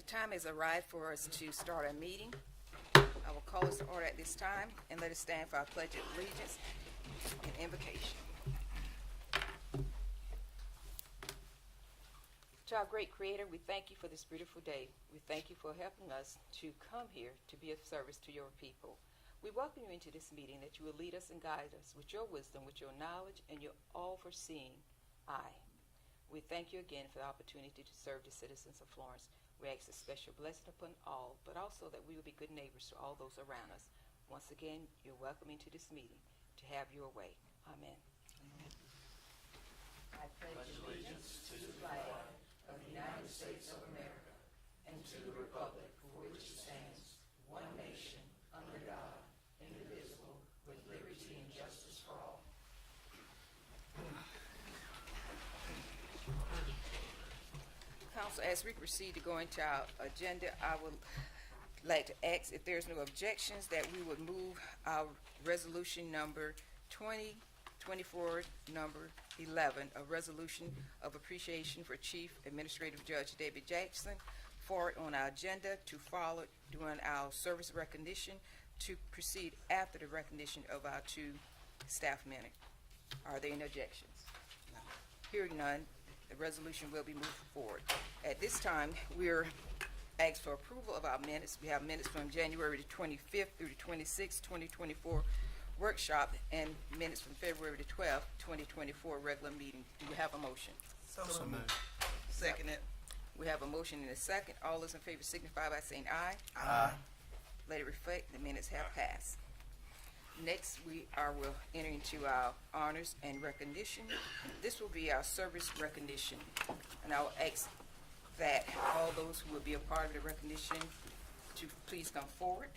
time has arrived for us to start our meeting. I will call us to order at this time and let us stand for our pledge of allegiance and invocation. To our great Creator, we thank you for this beautiful day. We thank you for helping us to come here to be of service to your people. We welcome you into this meeting that you will lead us and guide us with your wisdom, with your knowledge, and your all-foreseeing eye. We thank you again for the opportunity to serve the citizens of Florence. We ask a special blessing upon all, but also that we will be good neighbors to all those around us. Once again, you're welcome into this meeting to have your way. Amen. Amen. I pledge allegiance to the flag of the United States of America and to the republic for which it stands, one nation, under God, indivisible, with liberty and justice for all. Council, as we proceed to go into our agenda, I would like to ask if there's no objections that we would move our resolution number 2024 number 11, a resolution of appreciation for Chief Administrative Judge David Jackson, forward on our agenda to follow during our service recognition to proceed after the recognition of our two staff members. Are there any objections? No. Hearing none, the resolution will be moved forward. At this time, we're asked for approval of our minutes. We have minutes from January the 25th through the 26th, 2024 workshop, and minutes from February the 12th, 2024 regular meeting. Do we have a motion? So moved. Second it. We have a motion and a second. All those in favor signify by saying aye. Aye. Let it reflect the minutes have passed. Next, will enter into our honors and recognition. This will be our service recognition, and I will ask that all those who will be a part of the recognition to please come forward.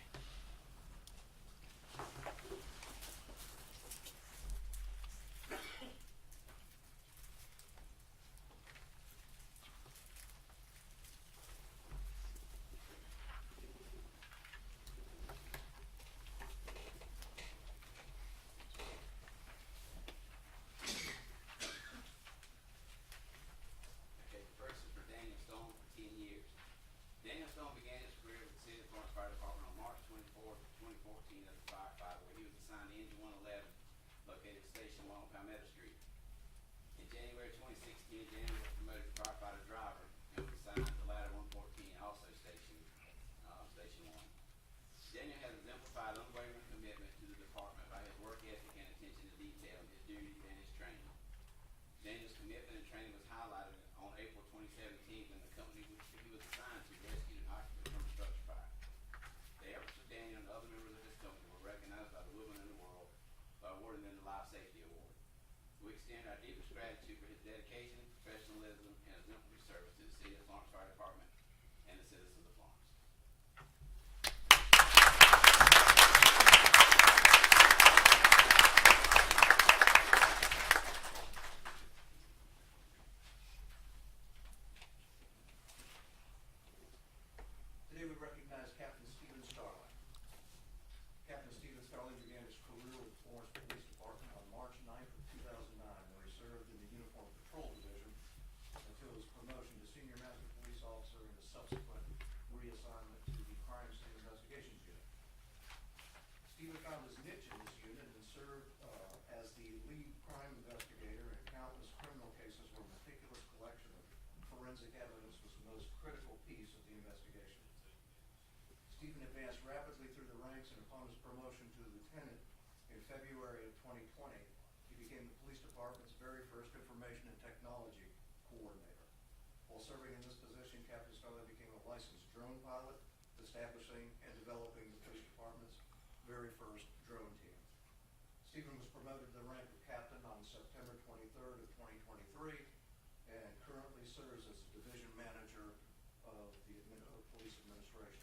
Daniel's commitment and training was highlighted on April 2017 when the company which he was assigned to rescued an occupant from a structure fire. The efforts of Daniel and other members of his company were recognized by the women in the world by awarding them the Life Safety Award. We extend our deepest gratitude for his dedication, professionalism, and exemplary service to the City of Florence Fire Department and the citizens of Florence. Stephen advanced rapidly through the ranks, and upon his promotion to lieutenant in February of 2020, he became the police department's very first information and technology coordinator. While serving in this position, Captain Starley became a licensed drone pilot, establishing and developing the police department's very first drone team. Stephen was promoted to the rank of captain on September 23rd of 2023 and currently serves as the division manager of the police administration.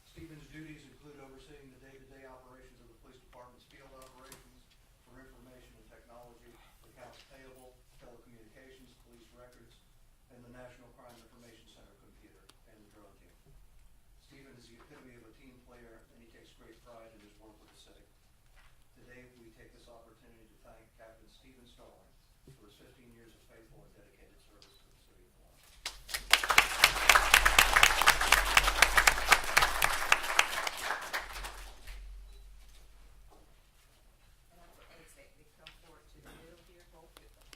Stephen's duties include overseeing the day-to-day operations of the police department's field operations for information and technology, accounts payable, telecommunications, police records, and the National Crime Information Center computer and the drone team. Stephen is the epitome of a team player, and he takes great pride in his work with the city. Today, we take this opportunity to thank Captain Stephen Starling for for his 15 years of faithful and dedicated service to the city of Florence. And I would ask that they come forward to the middle here, both of them.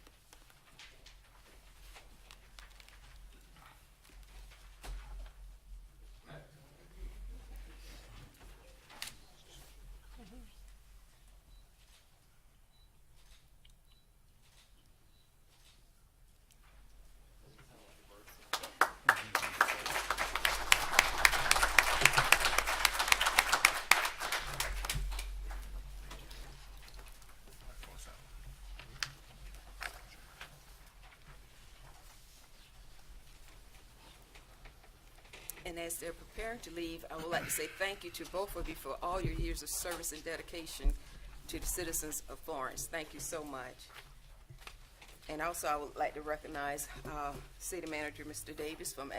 And as they're preparing to leave, I would like to say thank you to both of you for all your years of service and dedication to the citizens of Florence. Thank you so much. And also, I would like to recognize City Manager, Mr. Davis, and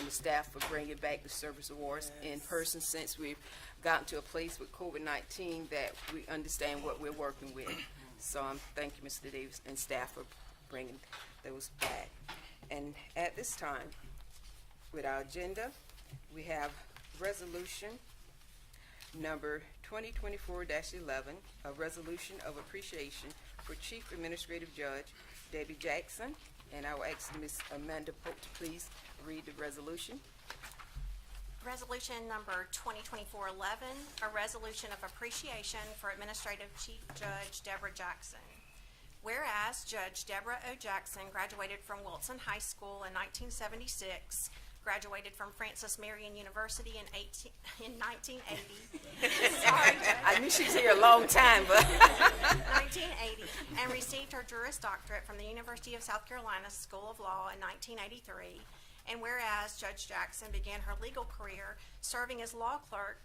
the staff for bringing back the service awards in person, since we've gotten to a place with COVID-19 that we understand what we're working with. So thank you, Mr. Davis and staff, for bringing those back. And at this time, with our agenda, we have resolution number 2024-11, a resolution of appreciation for Chief Administrative Judge Debbie Jackson. And I will ask Ms. Amanda Pope to please read the resolution. Resolution number 2024-11, a resolution of appreciation for Administrative Chief Judge Deborah Jackson. Whereas Judge Deborah O. Jackson graduated from Wilson High School in 1976, graduated from Francis Marion University in 1980. Sorry, Judge. I knew she was here a long time, but 1980, and received her Juris Doctorate from the University of South Carolina School of Law in 1983. And whereas Judge Jackson began her legal career serving as law clerk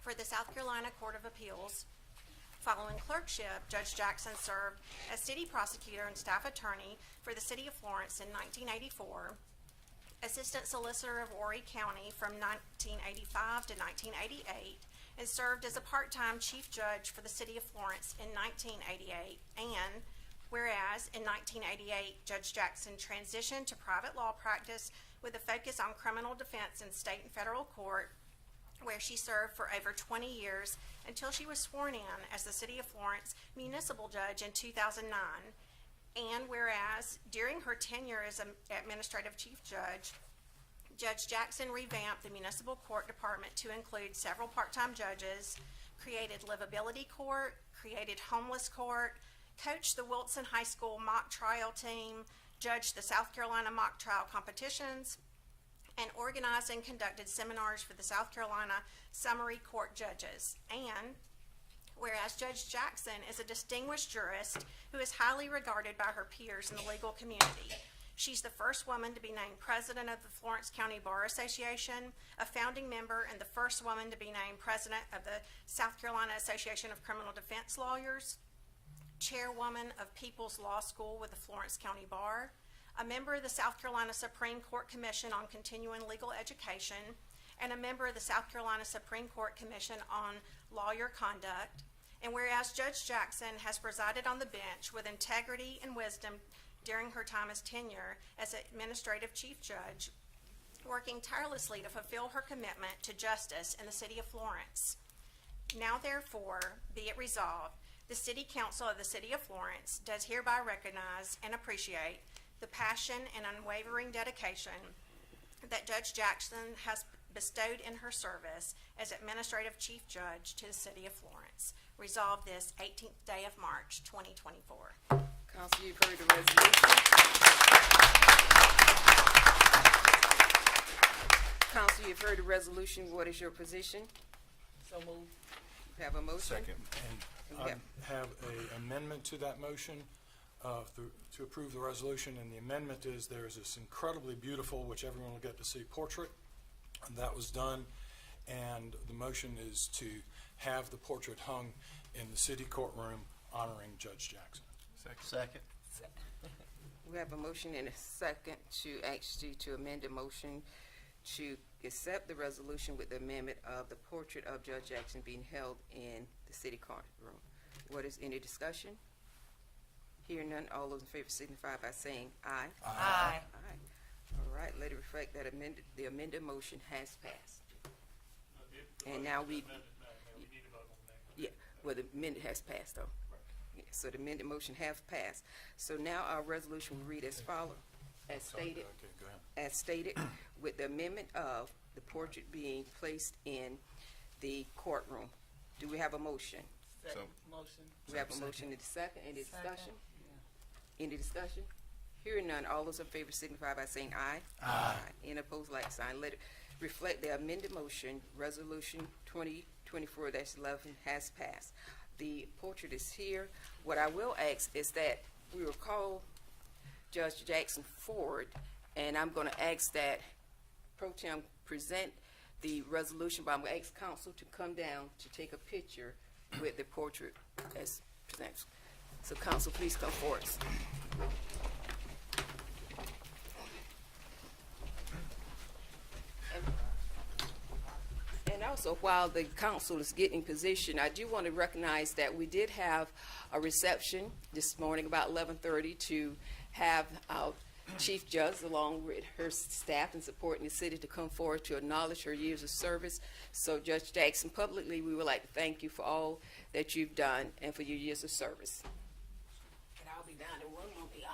for the South Carolina Court of Appeals. Following clerkship, Judge Jackson served as city prosecutor and staff attorney for the city of Florence in 1984, assistant solicitor of Horry County from 1985 to 1988, and served as a part-time chief judge for the city of Florence in 1988. And whereas in 1988, Judge Jackson transitioned to private law practice with a focus on criminal defense in state and federal court, where she served for over 20 years until she was sworn in as the City of Florence municipal judge in 2009. And whereas during her tenure as an administrative chief judge, Judge Jackson revamped the municipal court department to include several part-time judges, created livability court, created homeless court, coached the Wilson High School mock trial team, judged the South Carolina mock trial competitions, and organized and conducted seminars for the South Carolina summary court judges. And whereas Judge Jackson is a distinguished jurist who is highly regarded by her peers in the legal community. She's the first woman to be named president of the Florence County Bar Association, a founding member, and the first woman to be named president of the South Carolina Association of Criminal Defense Lawyers, chairwoman of People's Law School with the Florence County Bar, a member of the South Carolina Supreme Court Commission on Continuing Legal Education, and a member of the South Carolina Supreme Court Commission on Lawyer Conduct. And whereas Judge Jackson has presided on the bench with integrity and wisdom during her time as tenure as administrative chief judge, working tirelessly to fulfill her commitment to justice in the city of Florence. Now therefore, be it resolved, the City Council of the City of Florence does hereby recognize and appreciate the passion and unwavering dedication that Judge Jackson has bestowed in her service as Administrative Chief Judge to the City of Florence. Resolved this 18th day of March, 2024. Council, you've heard the resolution. Council, you've heard the resolution. What is your position? So moved. Have a motion? Second. We And I have an amendment to that motion to approve the resolution, and the amendment is there's this incredibly beautiful, which everyone will get to see, portrait, and that was done, and the motion is to have the portrait hung in the city courtroom honoring Judge Jackson. Second. We have a motion and a second to amend the motion to accept the resolution with the amendment of the portrait of Judge Jackson being held in the city courtroom. What is any discussion? Hearing none, all those in favor signify by saying aye. Aye. Aye. All right, let it reflect that the amended motion has passed. And now we, yeah, well, the amendment has passed, though. Yeah, so the amended motion has passed. So now our resolution will read as follows, as stated. Okay, go ahead. As stated, with the amendment of the portrait being placed in the courtroom. Do we have a motion? Second motion. We have a motion in the second. Any discussion? Any discussion? Hearing none, all those in favor signify by saying aye. Aye. Any opposed, like sign. Let it reflect the amended motion, Resolution 2024-11 has passed. The portrait is here. What I will ask is that we will call Judge Jackson forward, and I'm going to ask that Pro Tem present the resolution, but I'm going to ask council to come down to take a picture with the portrait as presented. So council, please come forward. And also, while the council is getting positioned, I do want to recognize that we did have a reception this morning about 11:30 to have our Chief Judge, along with her staff and supporting the city, to come forward to acknowledge her years of service. So Judge Jackson, publicly, we would like to thank you for all that you've done and for your years of service. And I'll be down in one more day.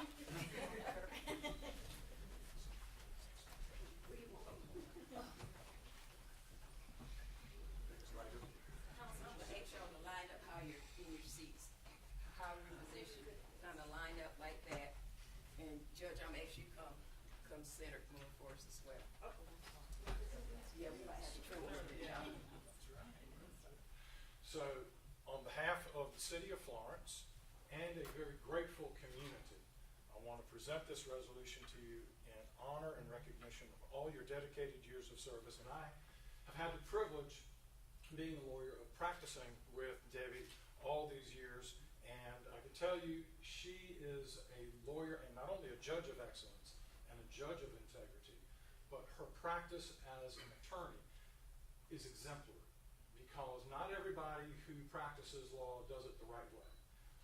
Council, I'm gonna ask y'all to line up how you're in your seats, how you're positioned, kind of line up like that. And Judge, I'm gonna ask you come center more for us as well. Yeah, we might have to turn over. So, on behalf of the city of Florence and a very grateful community, I want to present this resolution to you in honor and recognition of all your dedicated years of service. And I have had the privilege, being a lawyer, of practicing with Debbie all these years. And I can tell you, she is a lawyer and not only a judge of excellence and a judge of integrity, but her practice as an attorney is exemplary. Because not everybody who practices law does it the right way.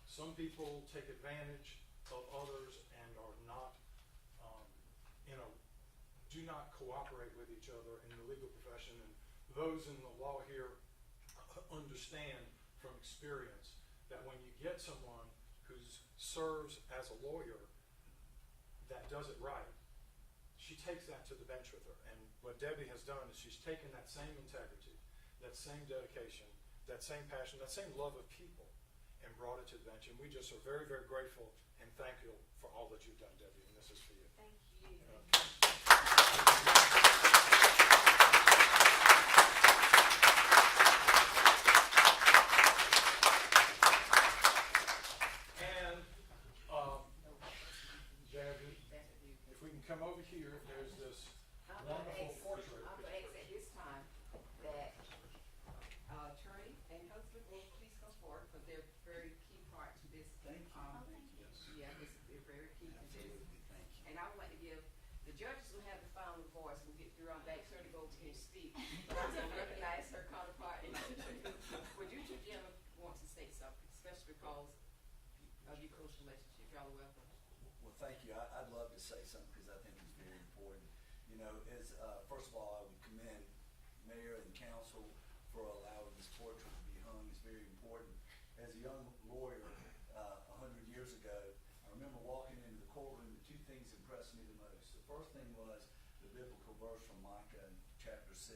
Some people take advantage of others and are not, do not cooperate with each other in the legal profession. And those in the law here understand from experience that when you get someone who serves as a lawyer that does it right, she takes that to the bench with her. And what Debbie has done is she's taken that same integrity, that same dedication, that same passion, that same love of people, and brought it to the bench. And we just are very, very grateful and thankful for all that you've done, Debbie, and this is for you. Thank you. And, Debbie, if we can come over here, there's this wonderful portrait. I'm gonna ask at this time that attorney and husband will please come forward, because they're very key part to this. Thank you. Yeah, they're very key to this. And I would like to give, the judges will have the final voice, we'll get through, I'm back, sure to go over here and speak. But I'm gonna recognize her counterpart. And would you two gentlemen want to say something, especially because of your close relationship? Y'all are welcome. Well, thank you. I'd love to say something because I think it's very important. You know, first of all, I would commend mayor and council for allowing this portrait to be hung. It's very important. As a young lawyer, 100 years ago, I remember walking into the courtroom, the two things impressed me the most. The first thing was the biblical verse from Micah in chapter 6,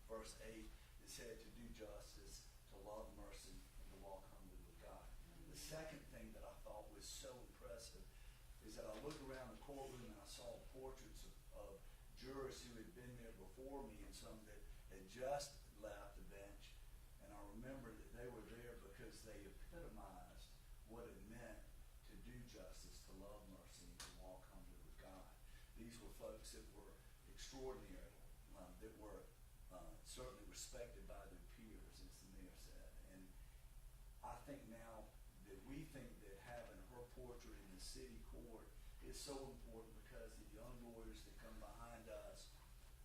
verse 8. It said to do justice, to love mercy, and to walk humbly with God. The second thing that I thought was so impressive is that I looked around the courtroom and I saw portraits of jurors who had been there before me and some that had just left the bench. And I remember that they were there because they epitomized what it meant to do justice, to love mercy, and to walk humbly with God. These were folks that were extraordinary, that were certainly respected by their peers, as the mayor said. And I think now that we think that having her portrait in the city court is so important because the young lawyers that come behind us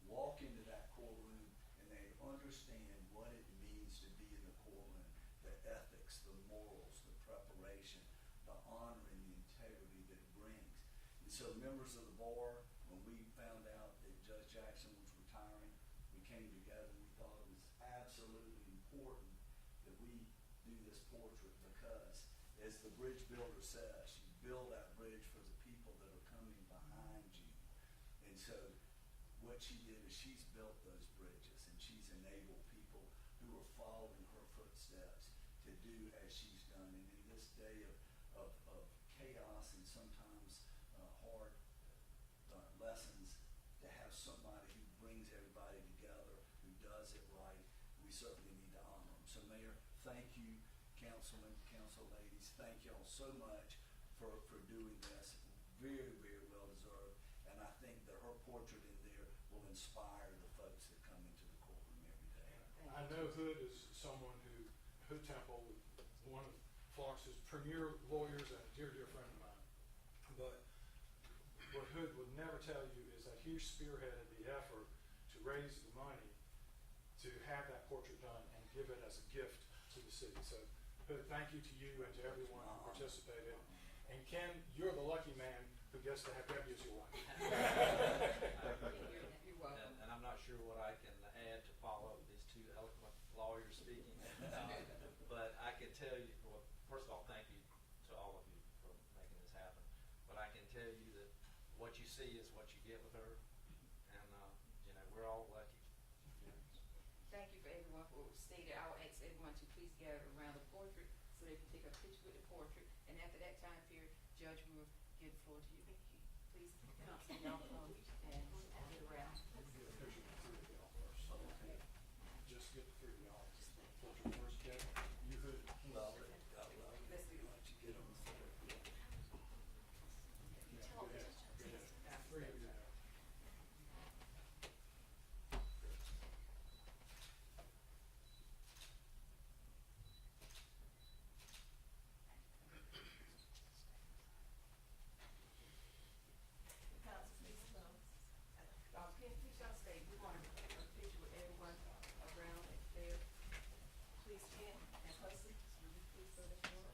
walk into that courtroom and they understand what it means to be in the courtroom, the ethics, the morals, the preparation, the honor and the integrity that it brings. And so members of the bar, when we found out that Judge Jackson was retiring, we came together and we thought it was absolutely important that we do this portrait because, as the bridge builder says, you build that bridge for the people that are coming behind you. And so what she did is she's built those bridges and she's enabled people who are following her footsteps to do as she's done. And in this day of chaos and sometimes hard lessons, to have somebody who brings everybody together, who does it right, we certainly need to honor them. So Mayor, thank you, councilmen, council ladies, thank y'all so much for doing this. Very, very well deserved. And I think that her portrait in there will inspire the folks that come into the courtroom every day. I know Hood is someone Hood Temple, one of Florence's premier lawyers and a dear, dear friend of mine. But what Hood would never tell you is that he spearheaded the effort to raise the money to have that portrait done and give it as a gift to the city. So Hood, thank you to you and to everyone who participated. And Ken, you're the lucky man who gets to have Debbie as your wife. You're welcome. And I'm not sure what I can add to follow these two eloquent lawyers speaking. But I can tell you, well, first of all, thank you to all of you for making this happen. But I can tell you that what you see is what you get with her. And, we're all lucky. Thank you for everyone who stated. I will ask everyone to please gather around the portrait so they can take a picture with the portrait. And after that time period, Judge will give the floor to you. Please come, y'all come and get around. Just get the three of y'all. Portrait first, Ken. You Hood. Well, Let's do it. let you get them. Three of you. Council, please come. Ken, please y'all stay. We want to take a picture with everyone around there. Please, Ken and Hussey, will you please go to the floor?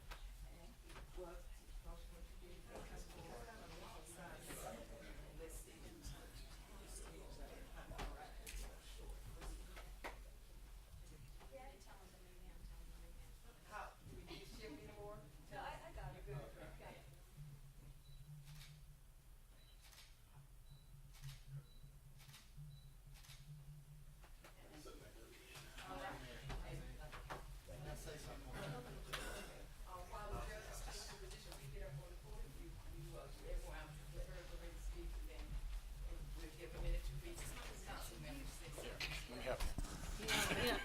And, well, motion what you did, come forward. Let's see. All right. How, we need to shift anymore? No, I got it. You're good, okay. While the judge is taking the position, we get up on the podium, everyone, let her go ahead and speak, and then we'll give a minute to each council member to say something.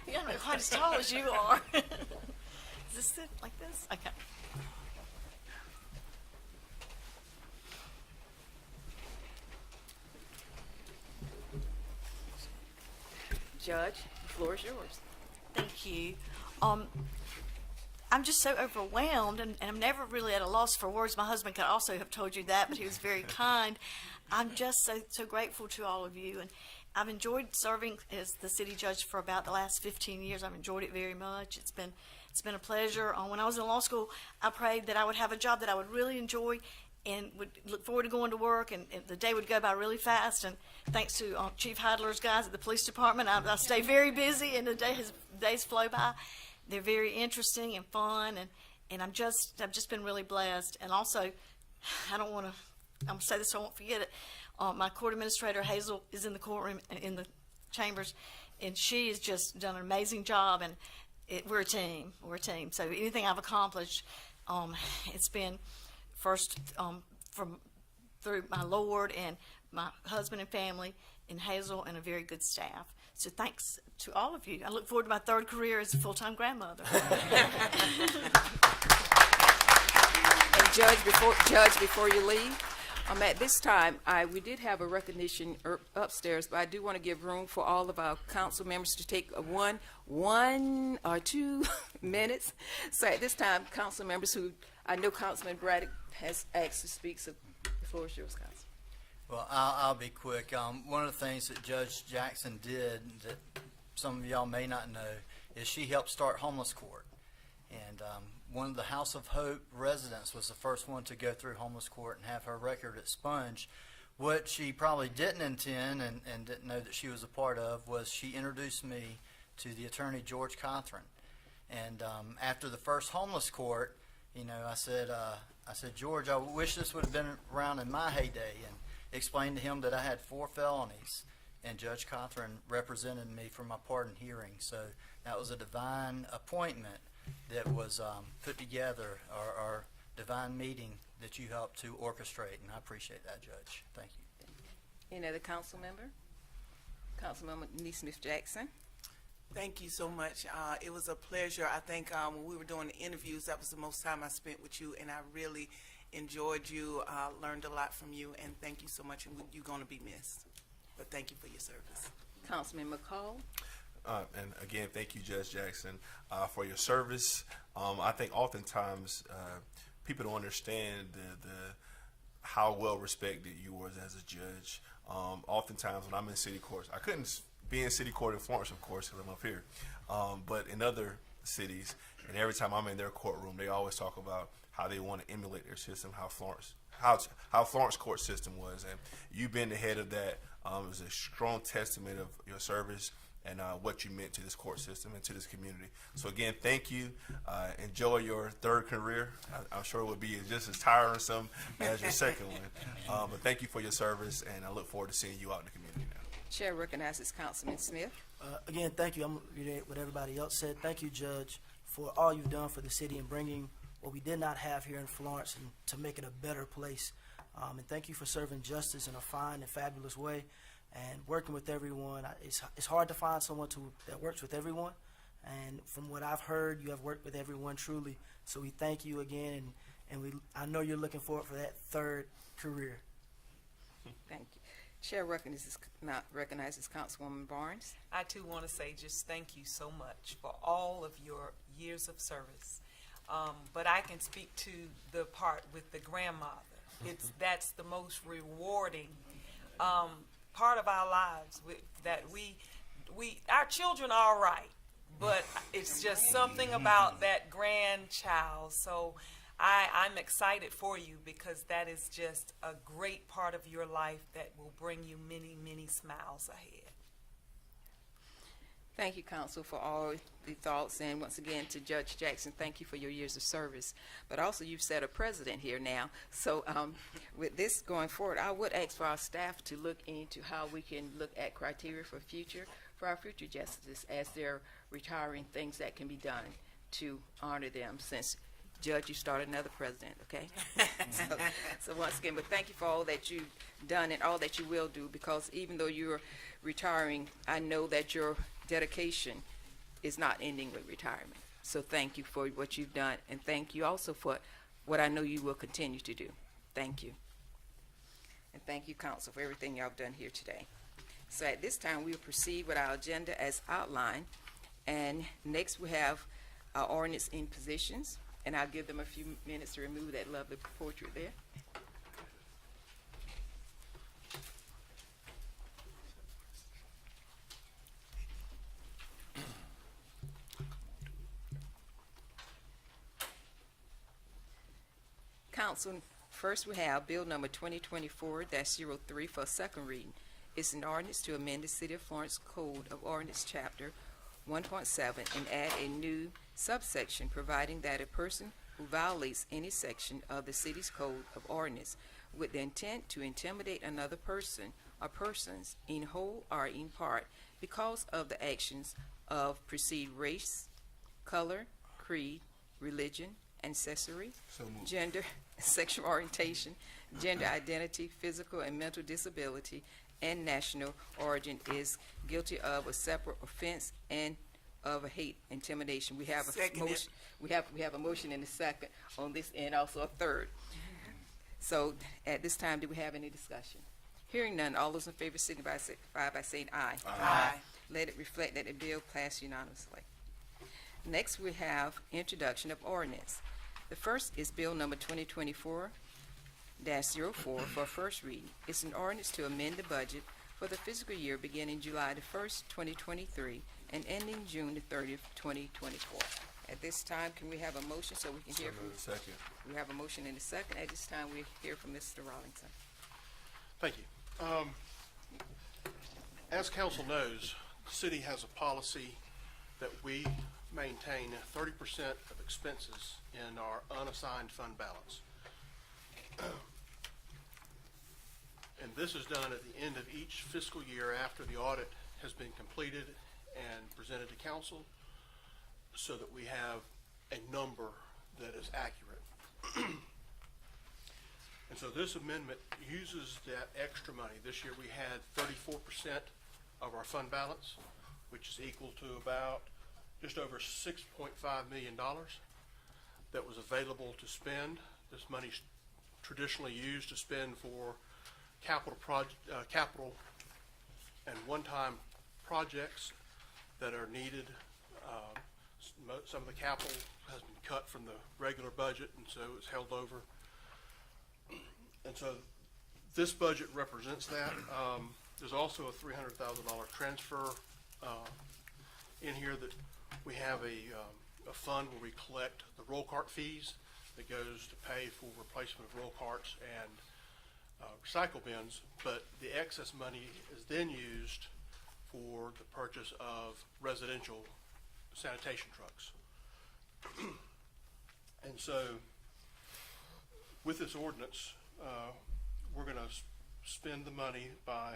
You're not quite as tall as you are. Is this it, like this? Okay. Judge, the floor is yours. Thank you. I'm just so overwhelmed, and I'm never really at a loss for words. My husband could also have told you that, but he was very kind. I'm just so grateful to all of you, and I've enjoyed serving as the city judge for about the last 15 years. I've enjoyed it very much. It's been a pleasure. When I was in law school, I prayed that I would have a job that I would really enjoy and would look forward to going to work, and the day would go by really fast. And thanks to Chief Heidler's guys at the police department, I stay very busy, and the days flow by. They're very interesting and fun, and I've just been really blessed. And also, I'm gonna say this so I won't forget it. My court administrator Hazel is in the courtroom, in the chambers, and she has just done an amazing job. And we're a team. We're a team. So anything I've accomplished, it's been first through my Lord and my husband and family, and Hazel, and a very good staff. So thanks to all of you. I look forward to my third career as a full-time grandmother. And Judge, before you leave, at this time, we did have a recognition upstairs, but I do want to give room for all of our council members to take one or 2 minutes. So at this time, council members who, I know Councilman Braddock has asked to speak, so the floor is yours, Council. Well, I'll be quick. One of the things that Judge Jackson did that some of y'all may not know is she helped start homeless court. And one of the House of Hope residents was the first one to go through homeless court and have her record expunged. What she probably didn't intend and didn't know that she was a part of was she introduced me to the attorney, George Cothran. And after the first homeless court, I said, George, I wish this would have been around in my heyday, and explained to him that I had 4 felonies. And Judge Cothran represented me for my pardon hearing. So that was a divine appointment that was put together, our divine meeting that you helped to orchestrate, and I appreciate that, Judge. Thank you. Any other council member? Councilmember Neesmith Jackson. Thank you so much. It was a pleasure. I think when we were doing the interviews, that was the most time I spent with you, and I really enjoyed you, learned a lot from you, and thank you so much. And you're going to be missed. But thank you for your service. Councilman McCall. And again, thank you, Judge Jackson, for your service. I think oftentimes people don't understand the how well respected you were as a judge. Oftentimes when I'm in city courts, I couldn't be in city court in Florence, of course, because I'm up here, but in other cities, and every time I'm in their courtroom, they always talk about how they want to emulate their system, how Florence court system was, and you being the head of that is a strong testament of your service and what you meant to this court system and to this community. So again, thank you. Enjoy your third career. I'm sure it will be just as tiresome as your second one. But thank you for your service, and I look forward to seeing you out in the community now. Chair recognizes Councilman Smith. Again, thank you. I'm reiterating what everybody else said. Thank you, Judge, for all you've done for the city and bringing what we did not have here in Florence and to make it a better place. And thank you for serving justice in a fine and fabulous way and working with everyone. It's hard to find someone that works with everyone. And from what I've heard, you have worked with everyone truly. So we thank you again, and I know you're looking forward for that third career. Thank you. Chair recognizes Councilwoman Barnes. I too want to say just thank you so much for all of your years of service. But I can speak to the part with the grandmother. That's the most rewarding part of our lives. That our children are all right, but it's just something about that grandchild. So I'm excited for you because that is just a great part of your life that will bring you many, many smiles ahead. Thank you, Council, for all the thoughts, and once again to Judge Jackson, thank you for your years of service. But also, you've set a precedent here now. So with this going forward, I would ask for our staff to look into how we can look at criteria for our future justices as they're retiring, things that can be done to honor them. Since Judge, you started another president, okay? so once again, but thank you for all that you've done and all that you will do, because even though you're retiring, I know that your dedication is not ending with retirement. So thank you for what you've done, and thank you also for what I know you will continue to do. Thank you. And thank you, Council, for everything y'all have done here today. So at this time, we'll proceed with our agenda as outlined. And next we have our ordinance in positions, and I'll give them a few minutes to remove that lovely portrait there. Council, first we have Bill number 2024-03 for a second reading. It's an ordinance to amend the City of Florence Code of Ordinance Chapter 1.7 and add a new subsection providing that a person who violates any section of the city's code of ordinance with the intent to intimidate another person or persons in whole or in part because of the actions of perceived race, color, creed, religion, ancestry, gender, sexual orientation, gender identity, physical and mental disability, and national origin is guilty of a separate offense and of a hate intimidation. We have a motion. We have a motion and a second on this, and also a third. So at this time, do we have any discussion? Hearing none, all those in favor signify by saying aye. Aye. Let it reflect that the bill passed unanimously. Next, we have introduction of ordinance. The first is Bill number 2024-04 for first reading. It's an ordinance to amend the budget for the fiscal year beginning July the 1st, 2023, and ending June the 30th, 2024. At this time, can we have a motion so we can So hear from? moved. Second. We have a motion and a second. At this time, we hear from Mr. Rawlington. Thank you. As council knows, the city has a policy that we maintain 30% of expenses in our unassigned fund balance. And this is done at the end of each fiscal year after the audit has been completed and presented to council, so that we have a number that is accurate. And so this amendment uses that extra money. This year we had 34% of our fund balance, which is equal to about just over $6.5 million that was available to spend. This money's traditionally used to spend for capital and one-time projects that are needed. Some of the capital has been cut from the regular budget, and so it's held over. And so this budget represents that. There's also a $300,000 transfer in here that we have a fund where we collect the roll cart fees that goes to pay for replacement of roll carts and recycle bins, but the excess money is then used for the purchase of residential sanitation trucks. And so with this ordinance, we're going to spend the money by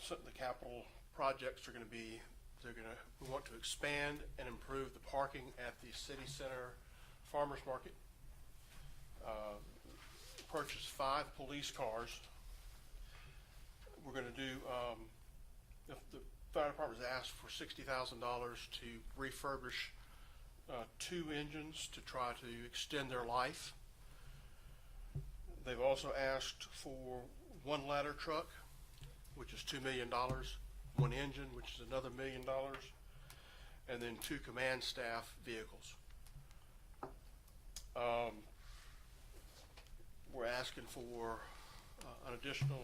the capital projects are going to be, we want to expand and improve the parking at the city center farmers market, purchase 5 police cars. We're going to do, the fire department has asked for $60,000 to refurbish 2 engines to try to extend their life. They've also asked for 1 ladder truck, which is $2 million, 1 engine, which is another $1 million, and then 2 command staff vehicles. We're asking for an additional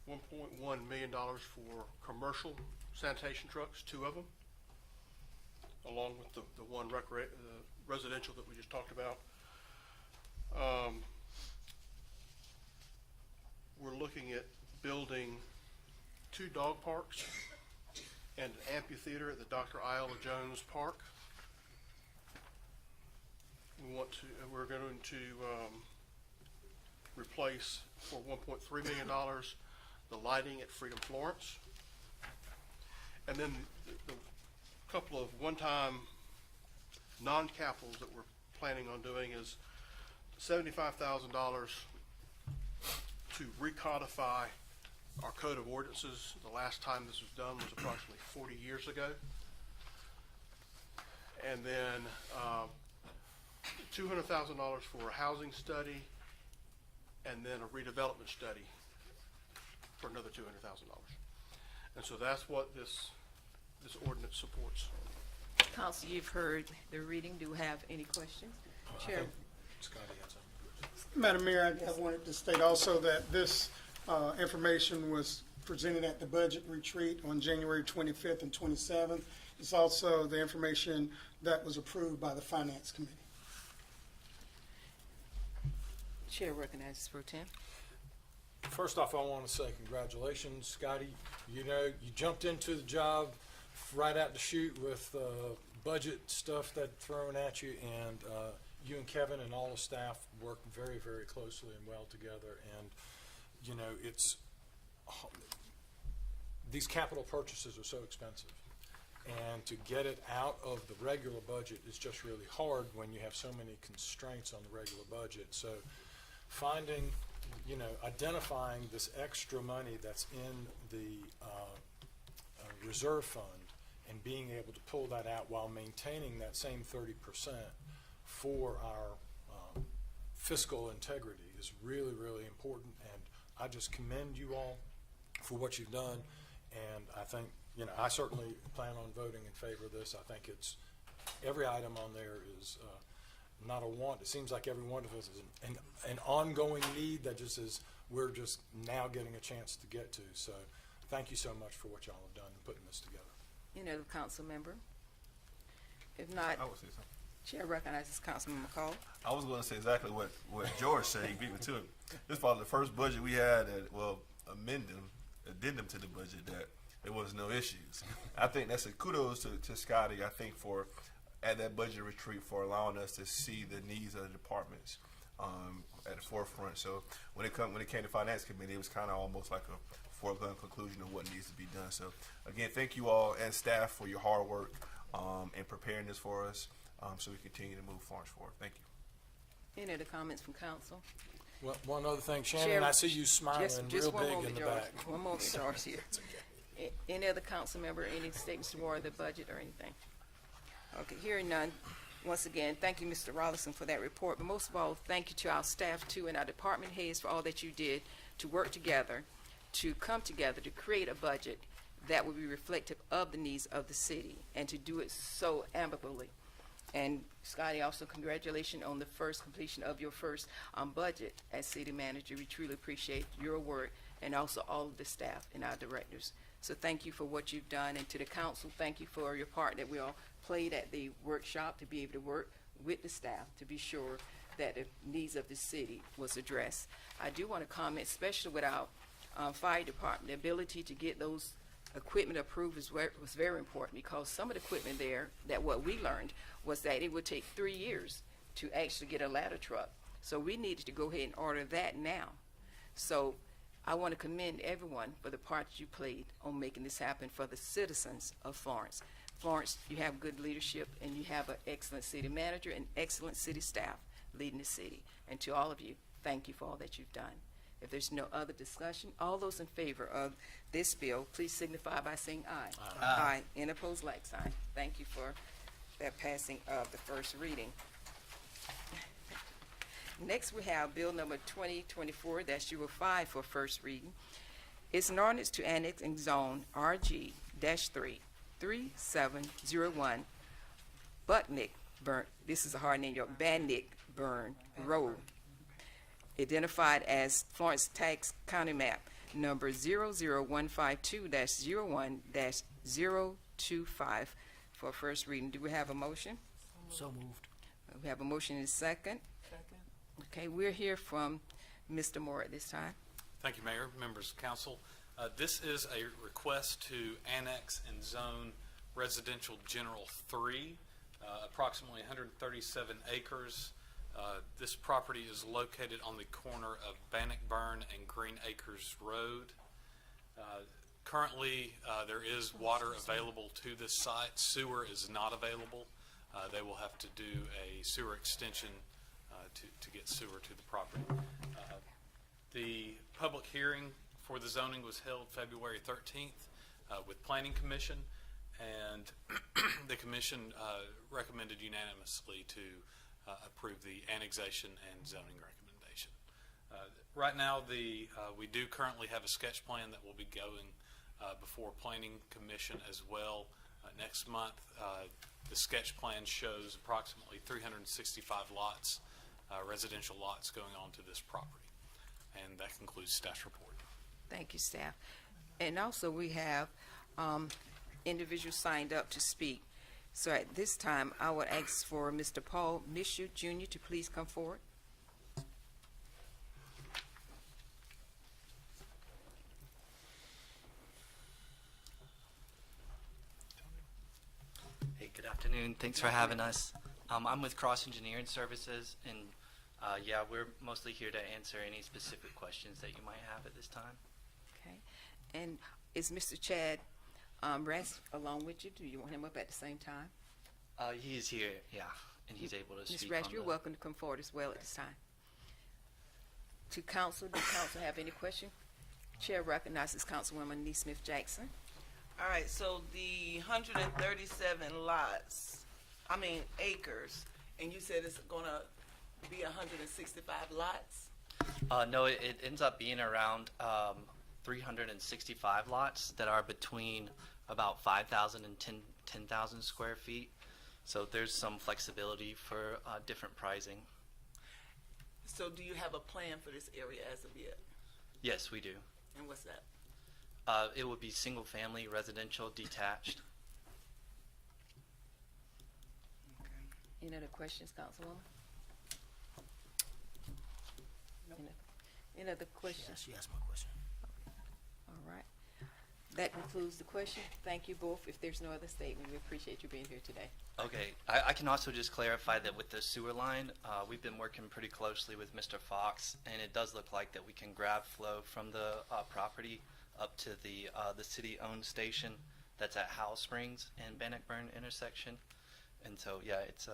$1.1 million for commercial sanitation trucks, 2 of them, along with the 1 residential that we just talked about. We're looking at building 2 dog parks and an amphitheater at the Dr. Iola Jones Park. We're going to replace for $1.3 million the lighting at Freedom Florence. And then the couple of one-time non-capitals that we're planning on doing is $75,000 to recodify our code of ordinances. The last time this was done was approximately 40 years ago. And then $200,000 for a housing study, and then a redevelopment study for another $200,000. And so that's what this ordinance supports. Council, you've heard the reading. Do we have any questions? Chair. Scotty had something. Madam Mayor, I wanted to state also that this information was presented at the budget retreat on January 25th and 27th. It's also the information that was approved by the Finance Committee. Chair recognizes Pro Tem. First off, I want to say congratulations, Scotty. You know, you jumped into the job right out the chute with budget stuff that thrown at you, and you and Kevin and all the staff worked very, very closely and well together. And you know, these capital purchases are so expensive, and to get it out of the regular budget is just really hard when you have so many constraints on the regular budget. So finding, identifying this extra money that's in the reserve fund and being able to pull that out while maintaining that same 30% for our fiscal integrity is really, really important. And I just commend you all for what you've done. And I think, I certainly plan on voting in favor of this. I think every item on there is not a want. It seems like every one of us is an ongoing need that we're just now getting a chance to get to. So thank you so much for what y'all have done in putting this together. Council member. If not, I would say something. Chair recognizes Councilman McCall. I was going to say exactly what George said. He beat me to it. This is probably the first budget we had that, well, addendum to the budget that there was no issues. I think that's a kudos to Scotty, I think, for at that budget retreat for allowing us to see the needs of the departments at the forefront. So when it came to Finance Committee, it was kind of almost like a foregone conclusion of what needs to be done. So again, thank you all and staff for your hard work in preparing this for us so we continue to move Florence forward. Thank you. Any other comments from council? Well, one other thing, Shannon, Chair, I see you smiling real one big moment, in the George. back. One moment, George, here. Any other council member, any statements toward the budget or anything? Okay, hearing none. Once again, thank you, Mr. Rollison, for that report. But most of all, thank you to our staff, too, and our department heads for all that you did to work together, to come together, to create a budget that will be reflective of the needs of the city, and to do it so amicably. And Scotty, also congratulations on the first completion of your first budget as city manager. We truly appreciate your work, and also all of the staff and our directors. So thank you for what you've done, and to the council, thank you for your part that we all played at the workshop to be able to work with the staff to be sure that the needs of the city was addressed. I do want to comment, especially with our fire department, the ability to get those equipment approved was very important, because some of the equipment there, that what we learned was that it would take 3 years to actually get a ladder truck. So we needed to go ahead and order that now. So I want to commend everyone for the part that you played on making this happen for the citizens of Florence. Florence, you have good leadership, and you have an excellent city manager and excellent city staff leading the city. And to all of you, thank you for all that you've done. If there's no other discussion, all those in favor of this bill, please signify by saying aye. Aye. Any opposed, like sign. Thank you for that passing of the first reading. Next, we have Bill number 2024-05 for first reading. It's an ordinance to annex and zone RG-3 3701 Bucknick Burn. This is a hard name, your Bannick Burn Road, identified as Florence Tax County Map number 00152-01-025 for first reading. Do we have a motion? So moved. We have a motion and a second. Okay, we're here from Mr. Moore at this time. Thank you, Mayor, members of council. This is a request to annex and zone residential general 3, approximately 137 acres. This property is located on the corner of Bannockburn and Green Acres Road. Currently, there is water available to this site. Sewer is not available. They will have to do a sewer extension to get sewer to the property. The public hearing for the zoning was held February 13th with Planning Commission, and the commission recommended unanimously to approve the annexation and zoning recommendation. Right now, we do currently have a sketch plan that will be going before Planning Commission as well next month. The sketch plan shows approximately 365 lots, residential lots going on to this property. And that concludes staff's report. Thank you, staff. And also, we have individuals signed up to speak. So at this time, I would ask for Mr. Paul Mishu Jr. to please come forward. Hey, good afternoon. Thanks for having us. I'm with Cross Engineering Services, and yeah, we're mostly here to answer any specific questions that you might have at this time. Okay. And is Mr. Chad Rask along with you? Do you want him up at the same time? He is here, yeah, and he's able to Ms. speak Rask, on you're the- welcome to come forward as well at this time. To council, does council have any question? Chair recognizes Councilwoman Neesmith Jackson. All right, so the 137 acres, and you said it's gonna be 165 lots? No, it ends up being around 365 lots that are between about 5,000 and 10,000 square feet. So there's some flexibility for different pricing. So do you have a plan for this area as of yet? Yes, we do. And what's that? It would be single-family, residential, detached. Any other questions, Councilwoman? Any other questions? She asked my question. All right. That concludes the question. Thank you both. If there's no other statement, we appreciate you being here today. Okay, I can also just clarify that with the sewer line, we've been working pretty closely with Mr. Fox, and it does look like that we can grab flow from the property up to the city-owned station that's at Howell Springs and Bannockburn intersection. And so, yeah, it's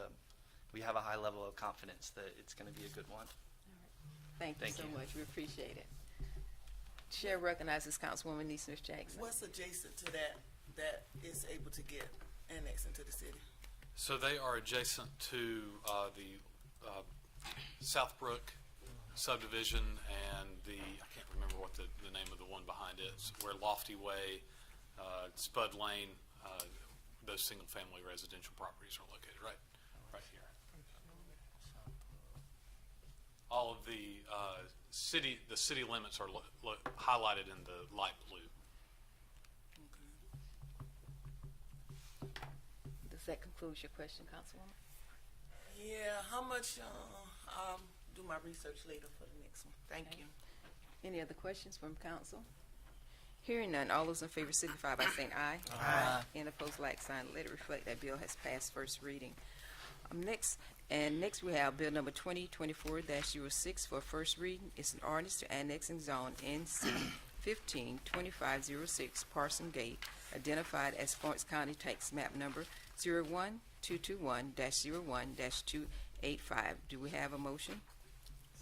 we have a high level of confidence that it's going to be a good one. Thank you Thank so you. much. We appreciate it. Chair recognizes Councilwoman Neesmith Jackson. What's adjacent to that is able to get annexed into the city? So they are adjacent to the Southbrook subdivision and I can't remember what the name of the one behind it, it's where Lofty Way, Spud Lane, those single-family residential properties are located right here. All of the city limits are highlighted in the light blue. Does that conclude your question, Councilwoman? Yeah, how much, I'll do my research later for the next one. Thank you. Any other questions from council? Hearing none, all those in favor signify by saying aye. Aye. And opposed, like sign. Let it reflect that bill has passed first reading. Next we have bill number 2024-06 for first reading. It's an ordinance to annex and zone NC 152506 Parson Gate, identified as Florence County Tax Map Number 01221-01-285. Do we have a motion?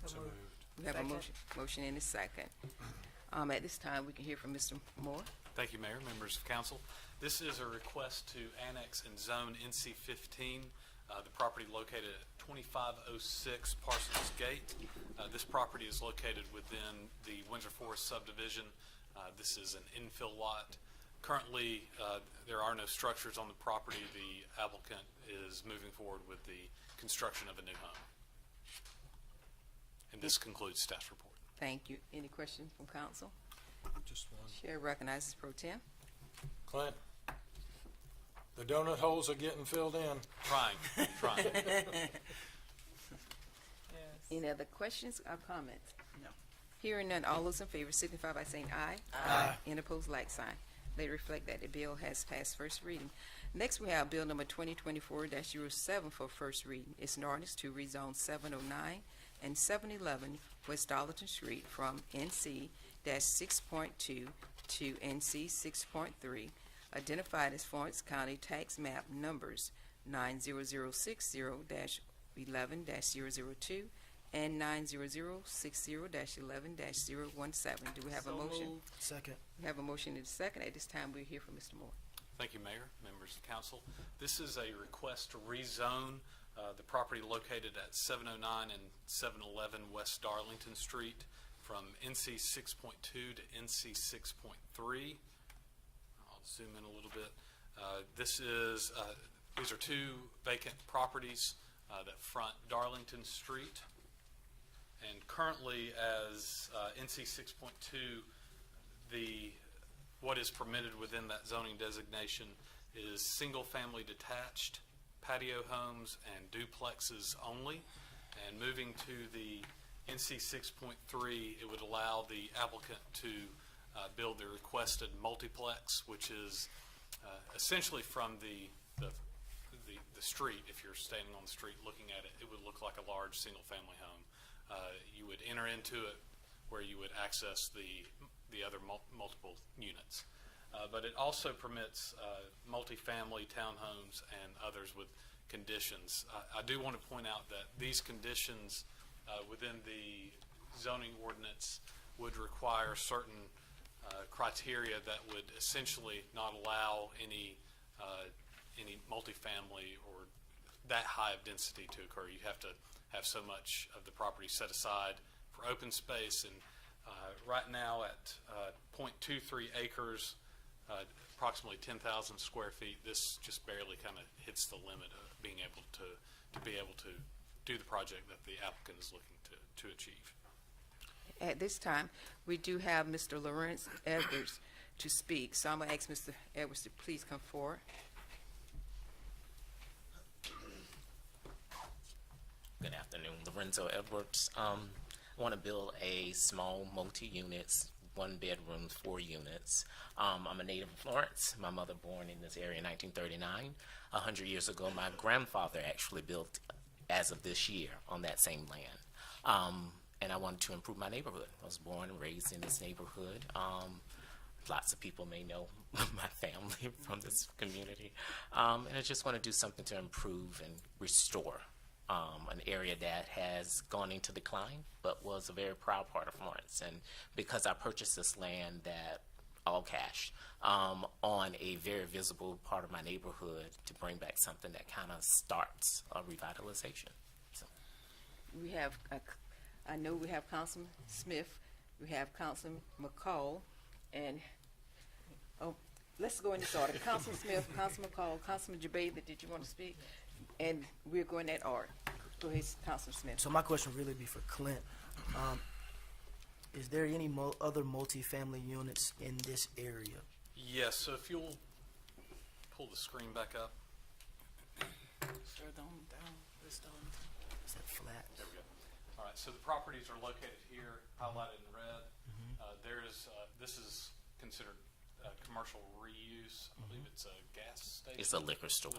So moved. We have a motion and a second. At this time, we can hear from Mr. Moore. Thank you, Mayor, members of council. This is a request to annex and zone NC 15, the property located at 2506 Parsons Gate. This property is located within the Windsor Forest subdivision. This is an infill lot. Currently, there are no structures on the property. The applicant is moving forward with the construction of a new home. And this concludes staff's report. Thank you. Any questions from council? Just one. Chair recognizes Pro Tem. Clint, the donut holes are getting filled in. Trying. Any other questions or comments? No. Hearing none, all those in favor signify by saying aye. Aye. And opposed, like sign. They reflect that the bill has passed first reading. Next, we have bill number 2024-07 for first reading. It's an ordinance to rezone 709 and 711 West Darlington Street from NC-6.2 to NC 6.3, identified as Florence County Tax Map Numbers 90060-11-002 and 90060-11-017. Do we have a motion? Second. We have a motion and a second. At this time, we'll hear from Mr. Moore. Thank you, Mayor, members of council. This is a request to rezone the property located at 709 and 711 West Darlington Street from NC 6.2 to NC 6.3. I'll zoom in a little bit. These are two vacant properties that front Darlington Street. And currently, as NC 6.2, what is permitted within that zoning designation is single-family detached patio homes and duplexes only. And moving to the NC 6.3, it would allow the applicant to build the requested multiplex, which is essentially from the street. If you're standing on the street looking at it, it would look like a large single-family home. You would enter into it where you would access the other multiple units. But it also permits multifamily townhomes and others with conditions. I do want to point out that these conditions within the zoning ordinance would require certain criteria that would essentially not allow any multifamily or that high of density to occur. You have to have so much of the property set aside for open space, and right now at 0.23 acres, approximately 10,000 square feet, this just barely kind of hits the limit of being able to be able to do the project that the applicant is looking to achieve. At this time, we do have Mr. Lawrence Edwards to speak. So I'm going to ask Mr. Edwards to please come forward. Good afternoon, Lorenzo Edwards. I want to build a small multi-units, 1 bedroom, 4 units. I'm a native of Florence. My mother born in this area in 1939. 100 years ago, my grandfather actually built, as of this year, on that same land. And I wanted to improve my neighborhood. I was born and raised in this neighborhood. Lots of people may know my family from this community. And I just want to do something to improve and restore an area that has gone into decline, but was a very proud part of Florence. And because I purchased this land that all cash on a very visible part of my neighborhood to bring back something that kind of starts a revitalization. So. We have, I know we have Councilman Smith, we have Councilman McCall, and, oh, let's go in this order. Councilman Smith, Councilman McCall, Councilman Jabez, did you want to speak? And we're going that order. Go ahead, Councilman Smith. So my question really be for Clint. Is there any other multifamily units in this area? Yes, so if you'll pull the screen back up. Sure, down, it's down. Is that flat? There we go. All right, so the properties are located here, highlighted in red. This is considered commercial reuse. I believe it's a gas station. It's a liquor store.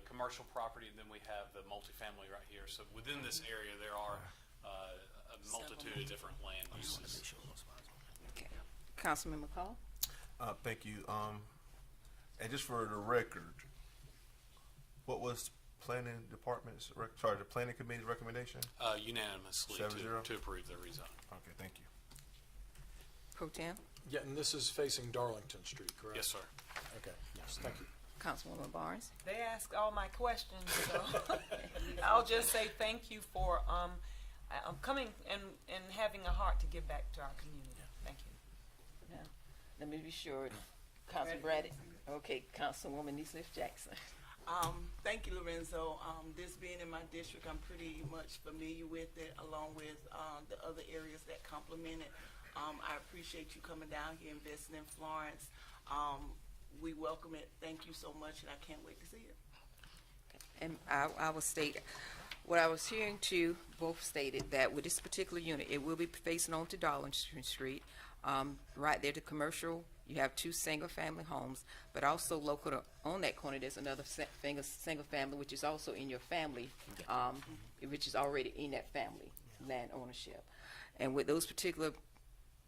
Commercial property, and then we have the multifamily right here. So within this area, there are a multitude of different land uses. Okay. Councilman McCall? Thank you. And just for the record, what was planning department's, the planning committee's recommendation? Unanimously 7-0? to approve the rezone. Okay, thank you. Pro Tem? Yeah, and this is facing Darlington Street, correct? Yes, sir. Okay, yes, thank you. Councilwoman Barnes? They asked all my questions, so I'll just say thank you for coming and having a heart to give back to our community. Thank you. Now, let me be sure. Councilman Braddock? Okay, Councilwoman Neesmith Jackson. Thank you, Lorenzo. This being in my district, I'm pretty much familiar with it, along with the other areas that complement it. I appreciate you coming down here, investing in Florence. We welcome it. Thank you so much, and I can't wait to see it. And I will state, what I was hearing too, both stated that with this particular unit, it will be facing on to Darlington Street. Right there to commercial, you have 2 single-family homes, but also local on that corner, there's another single family, which is also in your family, which is already in that family land ownership. And with those particular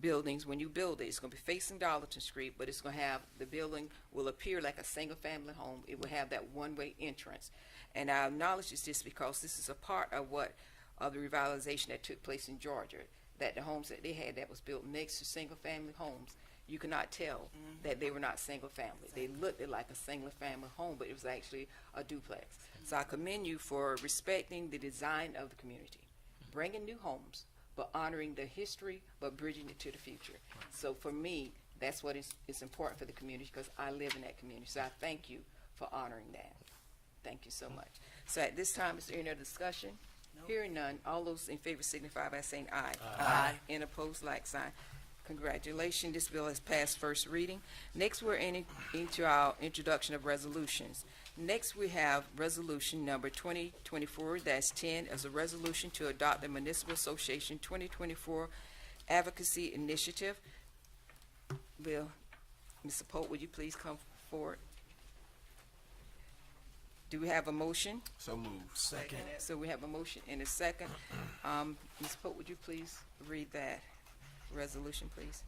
buildings, when you build it, it's going to be facing Darlington Street, but it's going to have, the building will appear like a single-family home. It will have that one-way entrance. And I acknowledge this because this is a part of the revitalization that took place in Georgia, that the homes that they had that was built next to single-family homes, you could not tell that they were not single-family. They looked like a single-family home, but it was actually a duplex. So I commend you for respecting the design of the community, bringing new homes, but honoring the history, but bridging it to the future. So for me, that's what is important for the community, because I live in that community. So I thank you for honoring that. Thank you so much. So at this time, is there any other discussion? No. Hearing none, all those in favor signify by saying aye. Aye. And opposed, like sign. Congratulations, this bill has passed first reading. Next, we're into our introduction of resolutions. Next, we have resolution number 2024-10 as a resolution to adopt the Municipal Association 2024 Advocacy Initiative. Bill, Mr. Pope, would you please come forward? Do we have a motion? So moved. Second. So we have a motion and a second. Ms. Pope, would you please read that resolution, please?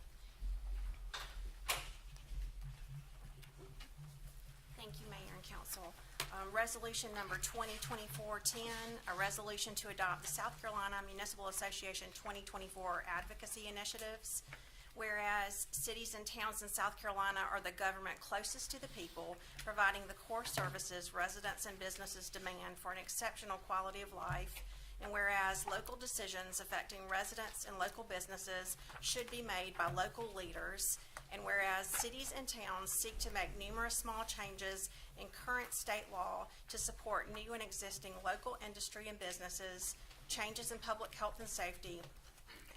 Thank you, Mayor and Council. Resolution number 2024-10, a resolution to adopt the South Carolina Municipal Association 2024 Advocacy Initiatives. Whereas cities and towns in South Carolina are the government closest to the people, providing the core services residents and businesses demand for an exceptional quality of life. And whereas local decisions affecting residents and local businesses should be made by local leaders. And whereas cities and towns seek to make numerous small changes in current state law to support new and existing local industry and businesses, changes in public health and safety,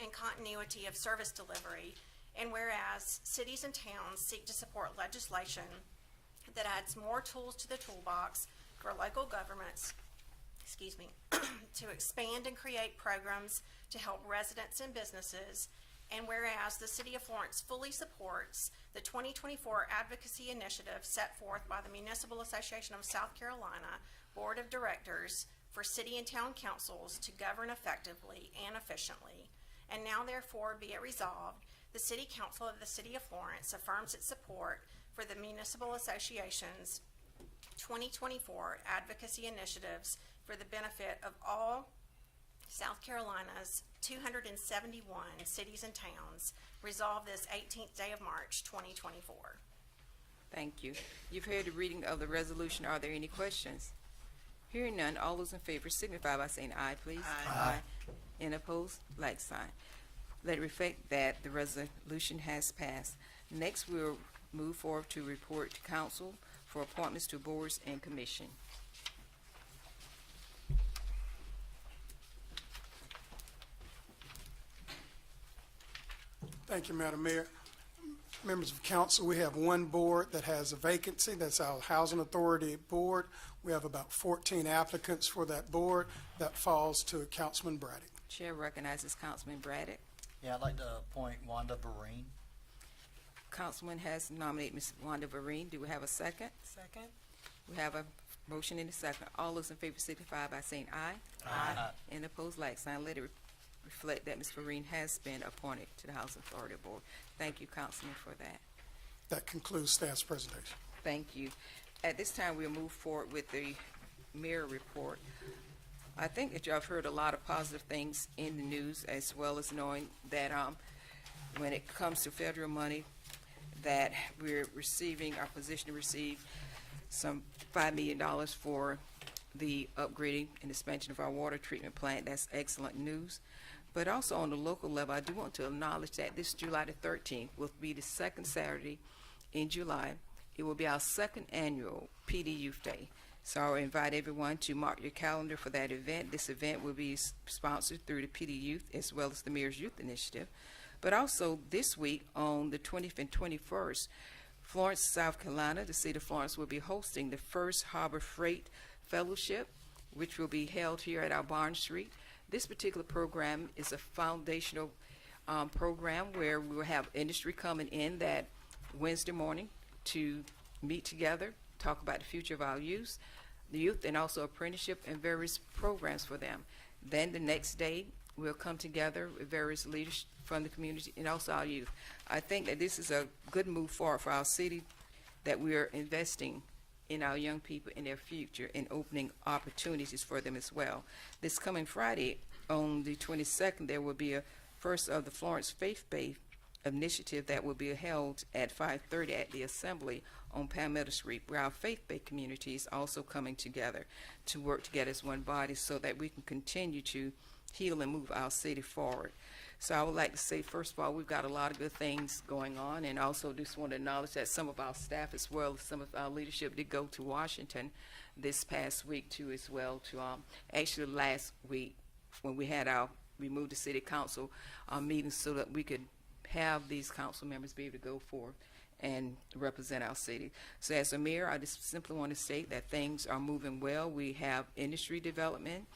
and continuity of service delivery. And whereas cities and towns seek to support legislation that adds more tools to the toolbox for local governments, to expand and create programs to help residents and businesses. And whereas the City of Florence fully supports the 2024 advocacy initiative set forth by the Municipal Association of South Carolina Board of Directors for city and town councils to govern effectively and efficiently. And now therefore be it resolved, the City Council of the City of Florence affirms its support for the Municipal Association's 2024 advocacy initiatives for the benefit of all South Carolina's 271 cities and towns, resolved this 18th day of March, 2024. Thank you. You've heard the reading of the resolution. Are there any questions? Hearing none, all those in favor signify by saying aye, please. Aye. And opposed, like sign. Let it reflect that the resolution has passed. Next, we'll move forward to report to council for appointments to boards and commission. Thank you, Madam Mayor. Members of council, we have one board that has a vacancy. That's our Housing Authority Board. We have about 14 applicants for that board. That falls to Councilman Braddock. Chair recognizes Councilman Braddock. Yeah, I'd like to appoint Wanda Vereen. Councilman has nominated Ms. Wanda Vereen. Do we have a second? Second. We have a motion and a second. All those in favor signify by saying aye. Aye. And opposed, like sign. Let it reflect that Ms. Vereen has been appointed to the Housing Authority Board. Thank you, Councilman, for that. That concludes staff's presentation. Thank you. At this time, we'll move forward with the mayor report. I think that y'all have heard a lot of positive things in the news, as well as knowing that when it comes to federal money, that we're receiving, our position to receive some $5 million for the upgrading and expansion of our water treatment plant. That's excellent news. But also on the local level, I do want to acknowledge that this July the 13th will be the second Saturday in July. It will be our second annual PD Youth Day. So I invite everyone to mark your calendar for that event. This event will be sponsored through the PD Youth as well as the Mayor's Youth Initiative. But also this week on the 20th and 21st, Florence, South Carolina, the City of Florence will be hosting the first Harbor Freight Fellowship, which will be held here at our Barnes Street. This particular program is a foundational program where we will have industry coming in that Wednesday morning to meet together, talk about the future of our youth, and also apprenticeship and various programs for them. Then the next day, we'll come together with various leaders from the community and also our youth. I think that this is a good move forward for our city, that we are investing in our young people in their future and opening opportunities for them as well. This coming Friday, on the 22nd, there will be a first of the Florence Faith-Based initiative that will be held at 5:30 at the Assembly on Palmetto Street, where our faith-based community is also coming together to work together as one body so that we can continue to heal and move our city forward. So I would like to say, first of all, we've got a lot of good things going on, and also just want to acknowledge that some of our staff as well as some of our leadership did go to Washington this past week too as well to actually last week when we moved the city council meetings so that we could have these council members be able to go forth and represent our city. So as a mayor, I just simply want to state that things are moving well. We have industry development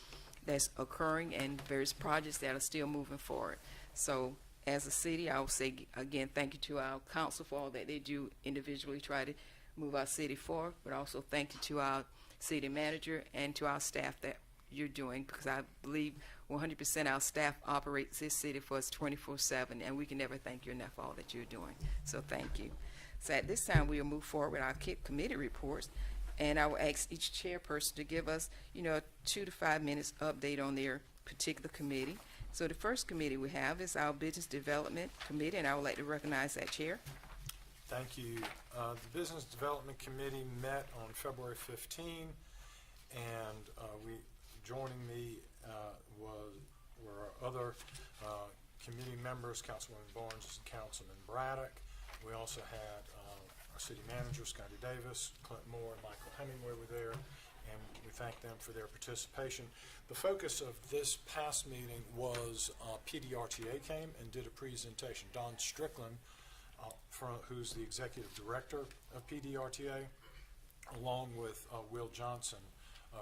that's occurring and various projects that are still moving forward. So as a city, I will say again, thank you to our council for all that they do individually try to move our city forward, but also thank you to our city manager and to our staff that you're doing, because I believe 100% our staff operates this city for us 24/7, and we can never thank you enough for all that you're doing. So thank you. So at this time, we will move forward with our committee reports, and I will ask each chairperson to give us, a 2 to 5 minutes update on their particular committee. So the first committee we have is our Business Development Committee, and I would like to recognize that chair. Thank you. The Business Development Committee met on February 15, and joining me were our other committee members, Councilwoman Barnes and Councilman Braddock. We also had our city manager, Scotty Davis, Clint Moore, and Michael Hemingway were there, and we thank them for their participation. The focus of this past meeting was PDRTA came and did a presentation. Don Strickland, who's the executive director of PDRTA, along with Will Johnson,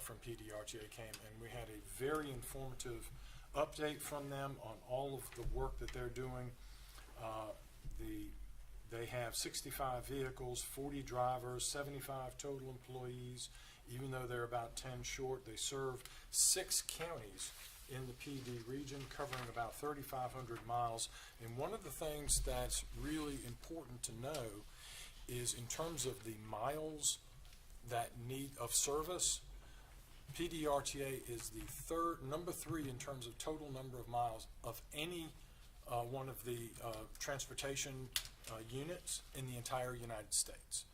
from PDRTA came, and we had a very informative update from them on all of the work that they're doing. They have 65 vehicles, 40 drivers, 75 total employees. Even though they're about 10 short, they serve 6 counties in the PD region, covering about 3,500 miles. And one of the things that's really important to know is in terms of the miles that need of service, PDRTA is the number 3 in terms of total number of miles of any one of the transportation units in the entire United States.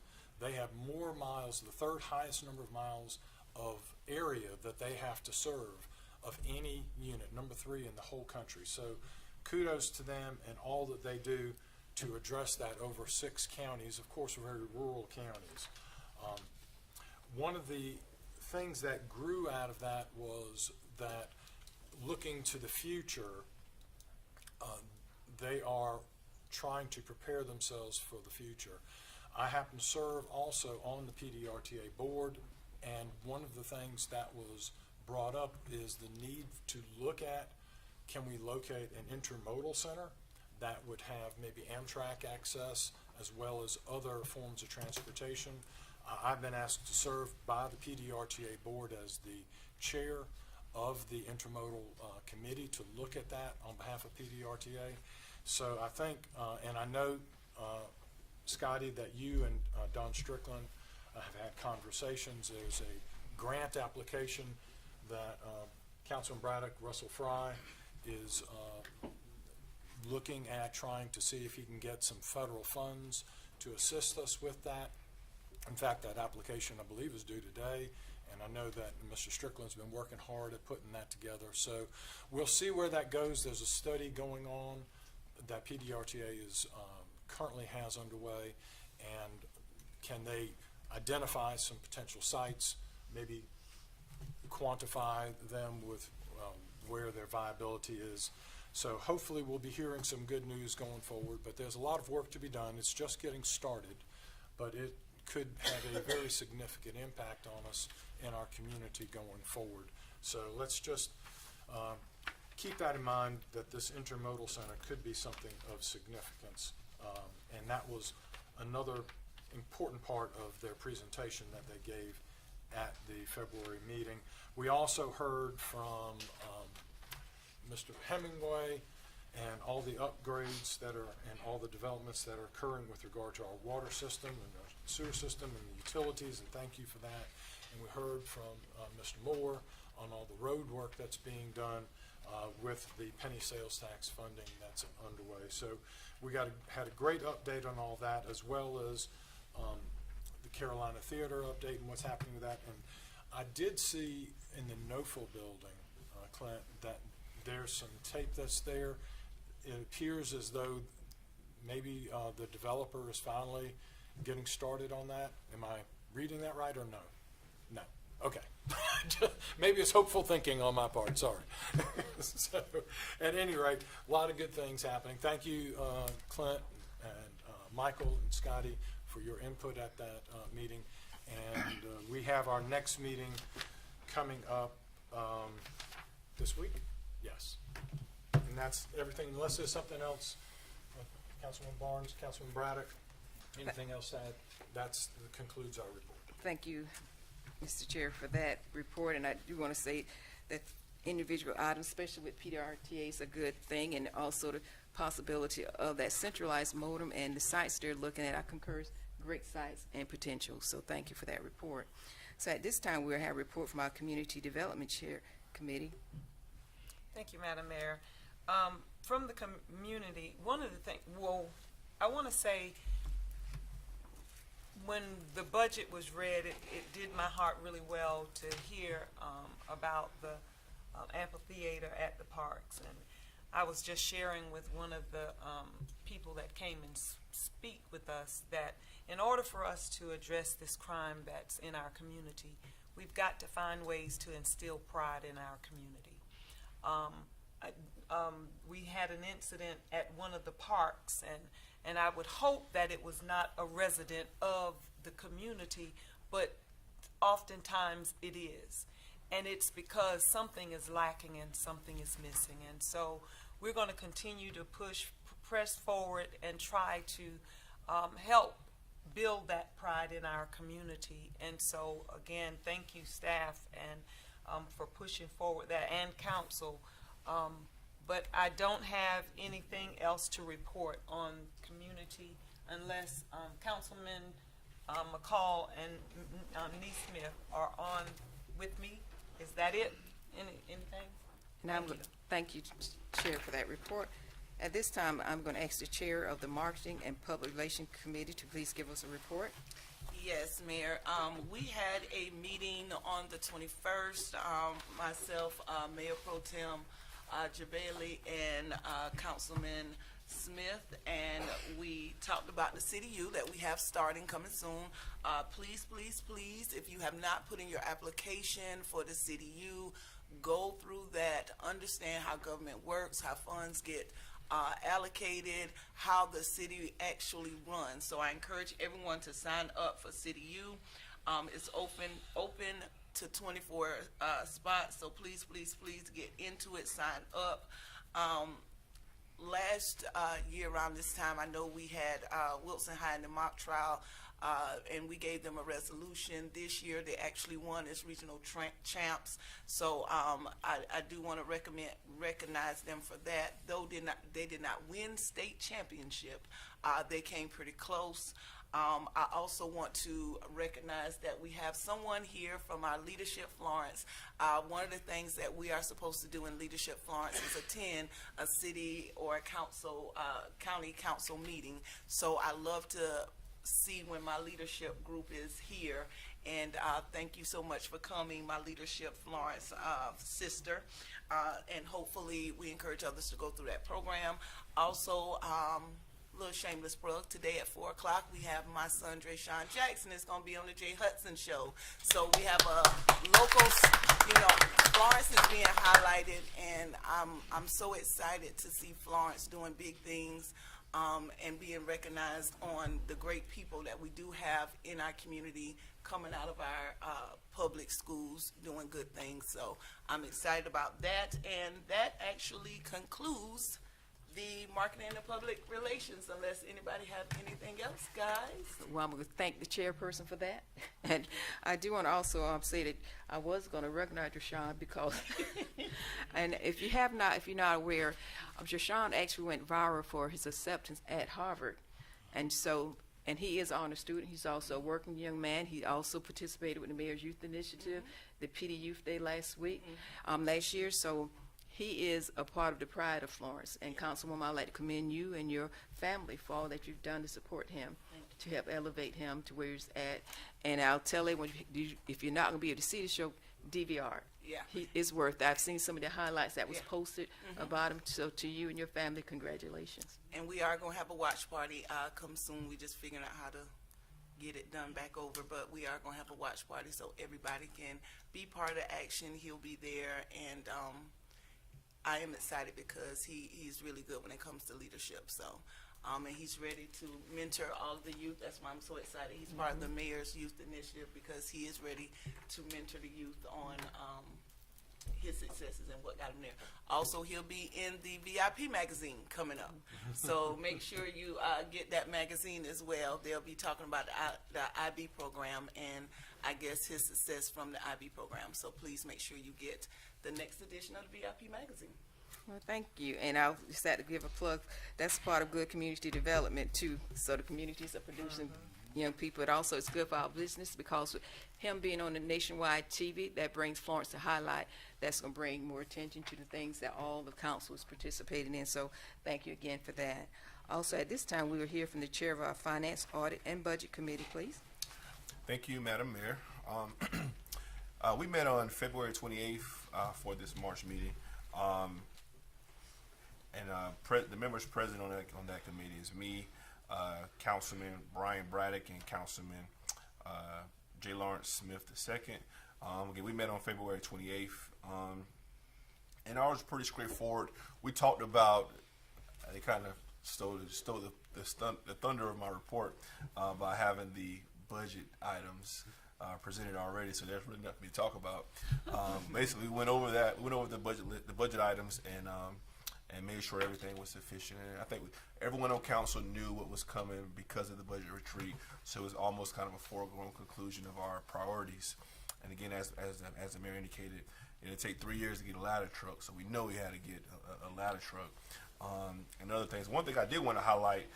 They have more miles, the 3rd highest number of miles of area that they have to serve of any unit, number 3 in the whole country. So kudos to them and all that they do to address that over 6 counties. Of course, very rural counties. One of the things that grew out of that was that looking to the future, they are trying to prepare themselves for the future. I happen to serve also on the PDRTA board, and one of the things that was brought up is the need to look at, can we locate an intermodal center that would have maybe Amtrak access as well as other forms of transportation. I've been asked to serve by the PDRTA board as the chair of the intermodal committee to look at that on behalf of PDRTA. So I think, and I know, Scotty, that you and Don Strickland have had conversations. There's a grant application that Councilman Braddock, Russell Fry, is looking at trying to see if he can get some federal funds to assist us with that. In fact, that application, I believe, is due today, and I know that Mr. Strickland's been working hard at putting that together. So we'll see where that goes. There's a study going on that PDRTA is currently has underway, and can they identify some potential sites, maybe quantify them with where their viability is. So hopefully we'll be hearing some good news going forward, but there's a lot of work to be done. It's just getting started, but it could have a very significant impact on us in our community going forward. So let's just keep that in mind, that this intermodal center could be something of significance. And that was another important part of their presentation that they gave at the February meeting. We also heard from Mr. Hemingway and all the upgrades that are and all the developments that are occurring with regard to our water system and our sewer system and the utilities, and thank you for that. And we heard from Mr. Moore on all the road work that's being done with the penny sales tax funding that's underway. So we had a great update on all that, as well as the Carolina Theater update and what's happening with that. And I did see in the NOFL building, Clint, that there's some tape that's there. It appears as though maybe the developer is finally getting started on that. Am I reading that right or no? No. Okay. Maybe it's hopeful thinking on my part. Sorry. So, at any rate, a lot of good things happening. Thank you, Clint and Michael and Scotty, for your input at that meeting. And we have our next meeting coming up this week. Yes. And that's everything, unless there's something else, Councilman Barnes, Councilman Braddock, anything else to add? That concludes our report. Thank you, Mr. Chair, for that report. And I do want to say that individual items, especially with PDRTA, is a good thing, and also the possibility of that centralized modem and the sites they're looking at. I concur, great sites and potential. So thank you for that report. So at this time, we'll have a report from our Community Development Chair Committee. Thank you, Madam Mayor. From the community, one of the things, well, I want to say, when the budget was read, it did my heart really well to hear about the amphitheater at the parks. And I was just sharing with one of the people that came and speak with us that in order for us to address this crime that's in our community, we've got to find ways to instill pride in our community. We had an incident at one of the parks, and I would hope that it was not a resident of the community, but oftentimes it is. And it's because something is lacking and something is missing. And so we're going to continue to press forward and try to help build that pride in our community. And so, again, thank you, staff, and for pushing forward that, and council. But I don't have anything else to report on community unless Councilman McCall and Neesmith are on with me. Is that it? Anything? And I'm going to thank you, Chair, for that report. At this time, I'm going to ask the Chair of the Marketing and Public Relations Committee to please give us a report. Yes, Mayor. We had a meeting on the 21st. Myself, Mayor Pro Tem Jabali, and Councilman Smith, and we talked about the City U that we have starting coming soon. Please, please, please, if you have not put in your application for the City U, go through that, understand how government works, how funds get allocated, how the city actually runs. So I encourage everyone to sign up for City U. It's open to 24 spots, so please, please, please get into it, sign up. Last year around this time, I know we had Wilson High in the mock trial, and we gave them a resolution. This year, they actually won as regional champs. So I do want to recognize them for that. Though they did not win state championship, they came pretty close. I also want to recognize that we have someone here from our Leadership Florence. One of the things that we are supposed to do in Leadership Florence is attend a city or a council, county council meeting. So I love to see when my leadership group is here. And thank you so much for coming, my Leadership Florence sister. And hopefully we encourage others to go through that program. Also, little shameless plug, today at 4 o'clock we have my son Drayshawn Jackson is going to be on the Jay Hudson show. So we have a local, Florence is being highlighted, and I'm so excited to see Florence doing big things and being recognized on the great people that we do have in our community coming out of our public schools doing good things. So I'm excited about that, and that actually concludes the marketing and public relations, unless anybody have anything else, guys. Well, I'm going to thank the chairperson for that. And I do want to also say that I was going to recognize Rashawn because, and if you're not aware, Rashawn actually went viral for his acceptance at Harvard. And so, and he is an honor student. He's also a working young man. He also participated with the Mayor's Youth Initiative, the PD Youth Day last year. So he is a part of the pride of Florence. And Councilwoman, I'd like to commend you and your family for all that you've done to support him, to help elevate him to where he's at. And I'll tell everyone, if you're not going to be able to see the show, DVR. Yeah. He is worth it. I've seen some of the highlights that was posted about him. So to you and your family, congratulations. And we are going to have a watch party come soon. We just figuring out how to get it done back over, but we are going to have a watch party so everybody can be part of the action. He'll be there, and I am excited because he's really good when it comes to leadership. So, and he's ready to mentor all of the youth. That's why I'm so excited. He's part of the Mayor's Youth Initiative because he is ready to mentor the youth on his successes and what got him there. Also, he'll be in the VIP magazine coming up. So make sure you get that magazine as well. They'll be talking about the IB program and I guess his success from the IB program. So please make sure you get the next edition of the VIP magazine. Well, thank you. And I'll just have to give a plug. That's part of good community development, too. So the communities are producing young people. It also is good for our business because with him being on the nationwide TV, that brings Florence to highlight. That's going to bring more attention to the things that all the council is participating in. So thank you again for that. Also, at this time, we will hear from the chair of our Finance, Audit, and Budget Committee, please. Thank you, Madam Mayor. We met on February 28th for this March meeting. The members present on that committee is me, Councilman Brian Braddock, and Councilman J. Lawrence Smith II. Again, we met on February 28th, and ours was pretty straightforward. We talked about, they kind of stole the thunder of my report by having the budget items presented already, so there's really nothing for me to talk about. Basically, we went over the budget items, and made sure everything was sufficient. And I think everyone on council knew what was coming because of the budget retreat, so it was almost kind of a foregone conclusion of our priorities. And again, as the mayor indicated, it'd take 3 years to get a ladder truck, so we know we had to get a ladder truck. And other things. One thing I did want to highlight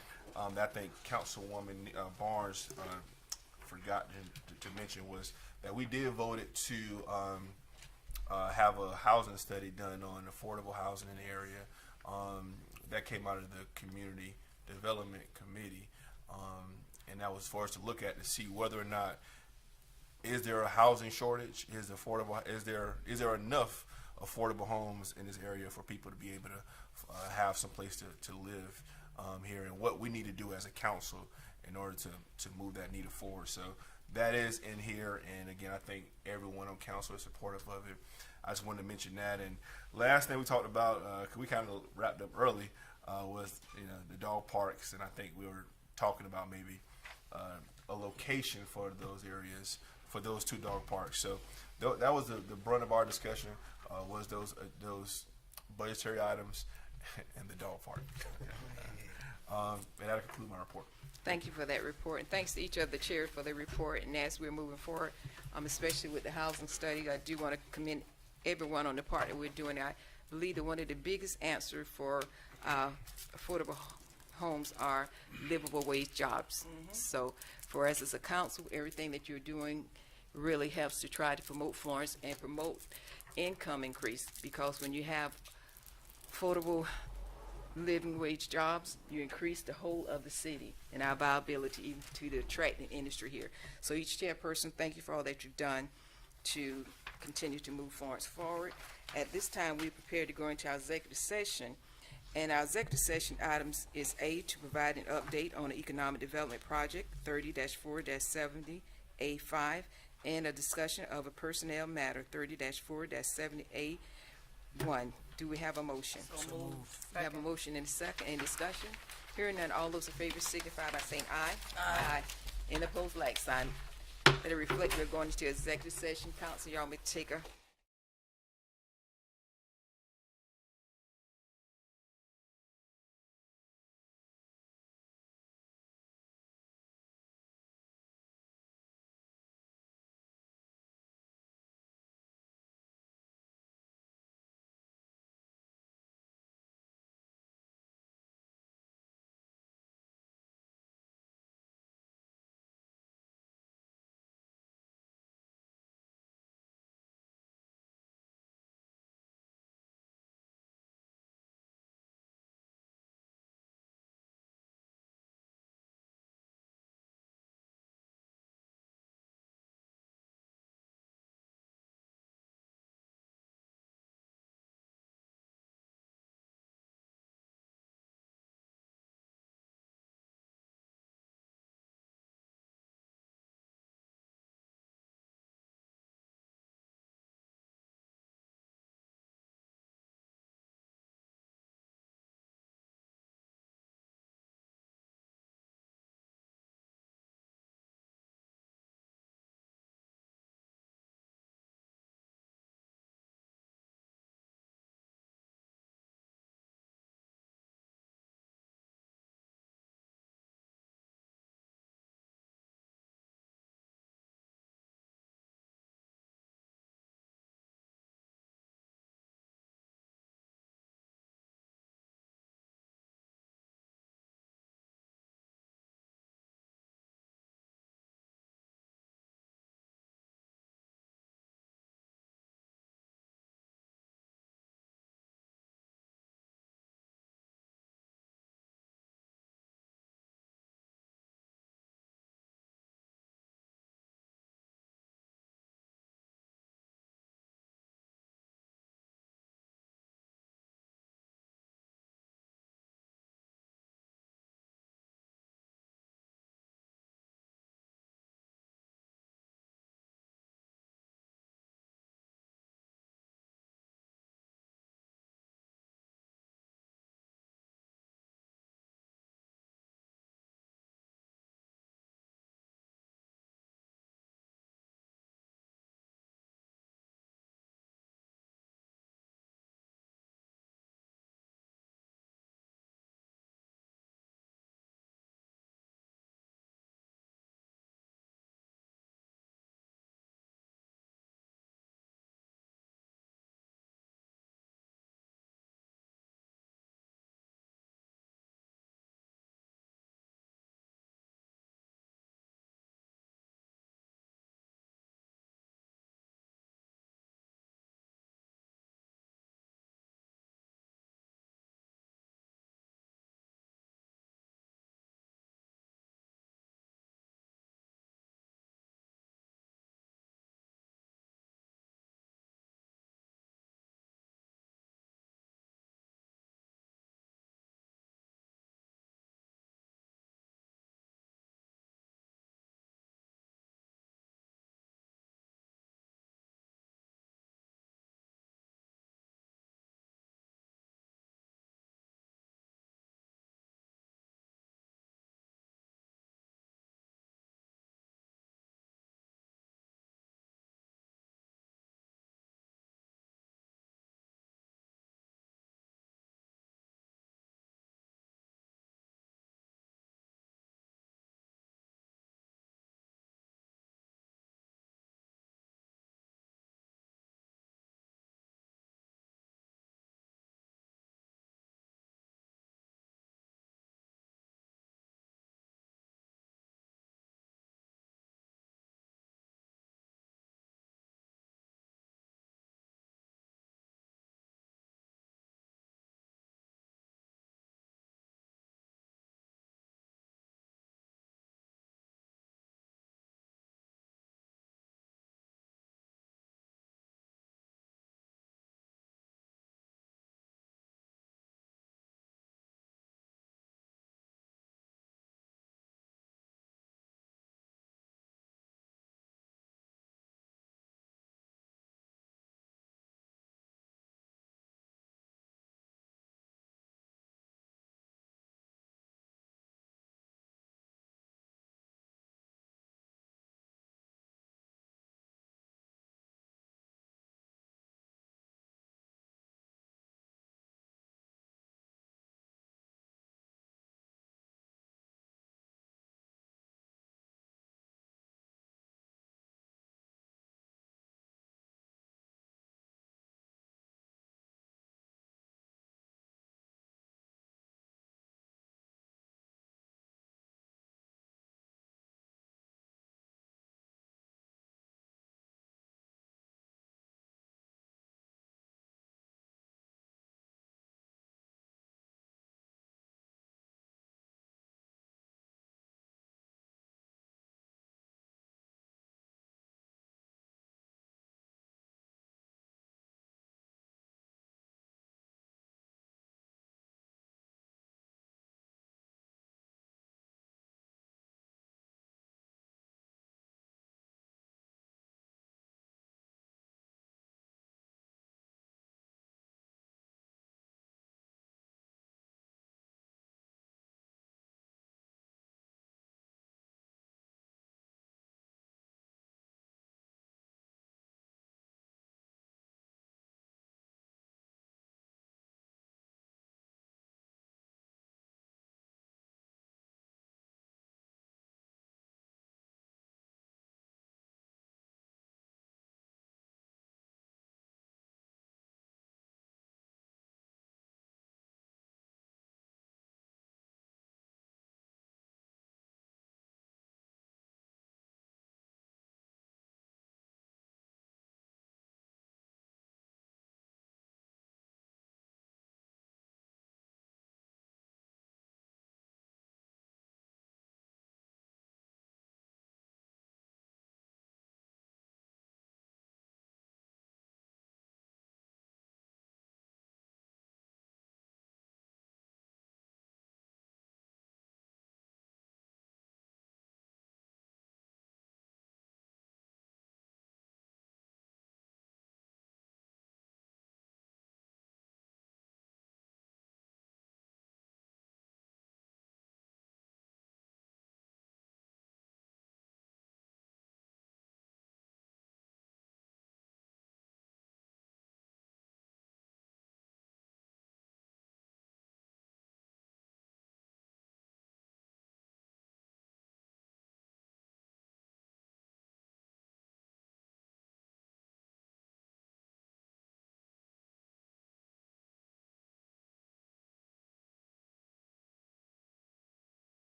that I think Councilwoman Barnes forgot to mention was that we did vote it to have a housing study done on affordable housing in the area. That came out of the Community Development Committee, and that was for us to look at to see whether or not is there a housing shortage, is there enough affordable homes in this area for people to be able to have some place to live here, and what we need to do as a council in order to move that needle forward. So that is in here, and again, I think everyone on council is supportive of it. I just wanted to mention that. And last thing we talked about, cause we kind of wrapped up early, was the dog parks, and I think we were talking about maybe a location for those areas, for those 2 dog parks. So that was the brunt of our discussion, was those budgetary items and the dog park. And that'll conclude my report. Thank you for that report, and thanks to each of the chairs for their report. And as we're moving forward, especially with the housing study, I do want to commend everyone on the part that we're doing. I believe that one of the biggest answers for affordable homes are livable wage jobs. So for us as a council, everything that you're doing really helps to try to promote Florence and promote income increase, because when you have affordable living wage jobs, you increase the whole of the city and our viability even to attract the industry here. So each chairperson, thank you for all that you've done to continue to move Florence forward. At this time, we're prepared to go into our executive session. And our executive session items is A, to provide an update on the economic development project 30-4-70 A5, and a discussion of a personnel matter 30-4-70 A1. Do we have a motion? So moved. We have a motion and a second. Any discussion? Hearing none, all those in favor signify by saying aye. Aye. Any opposed, like sign. Let it reflect we're going into executive session. Council, y'all may take a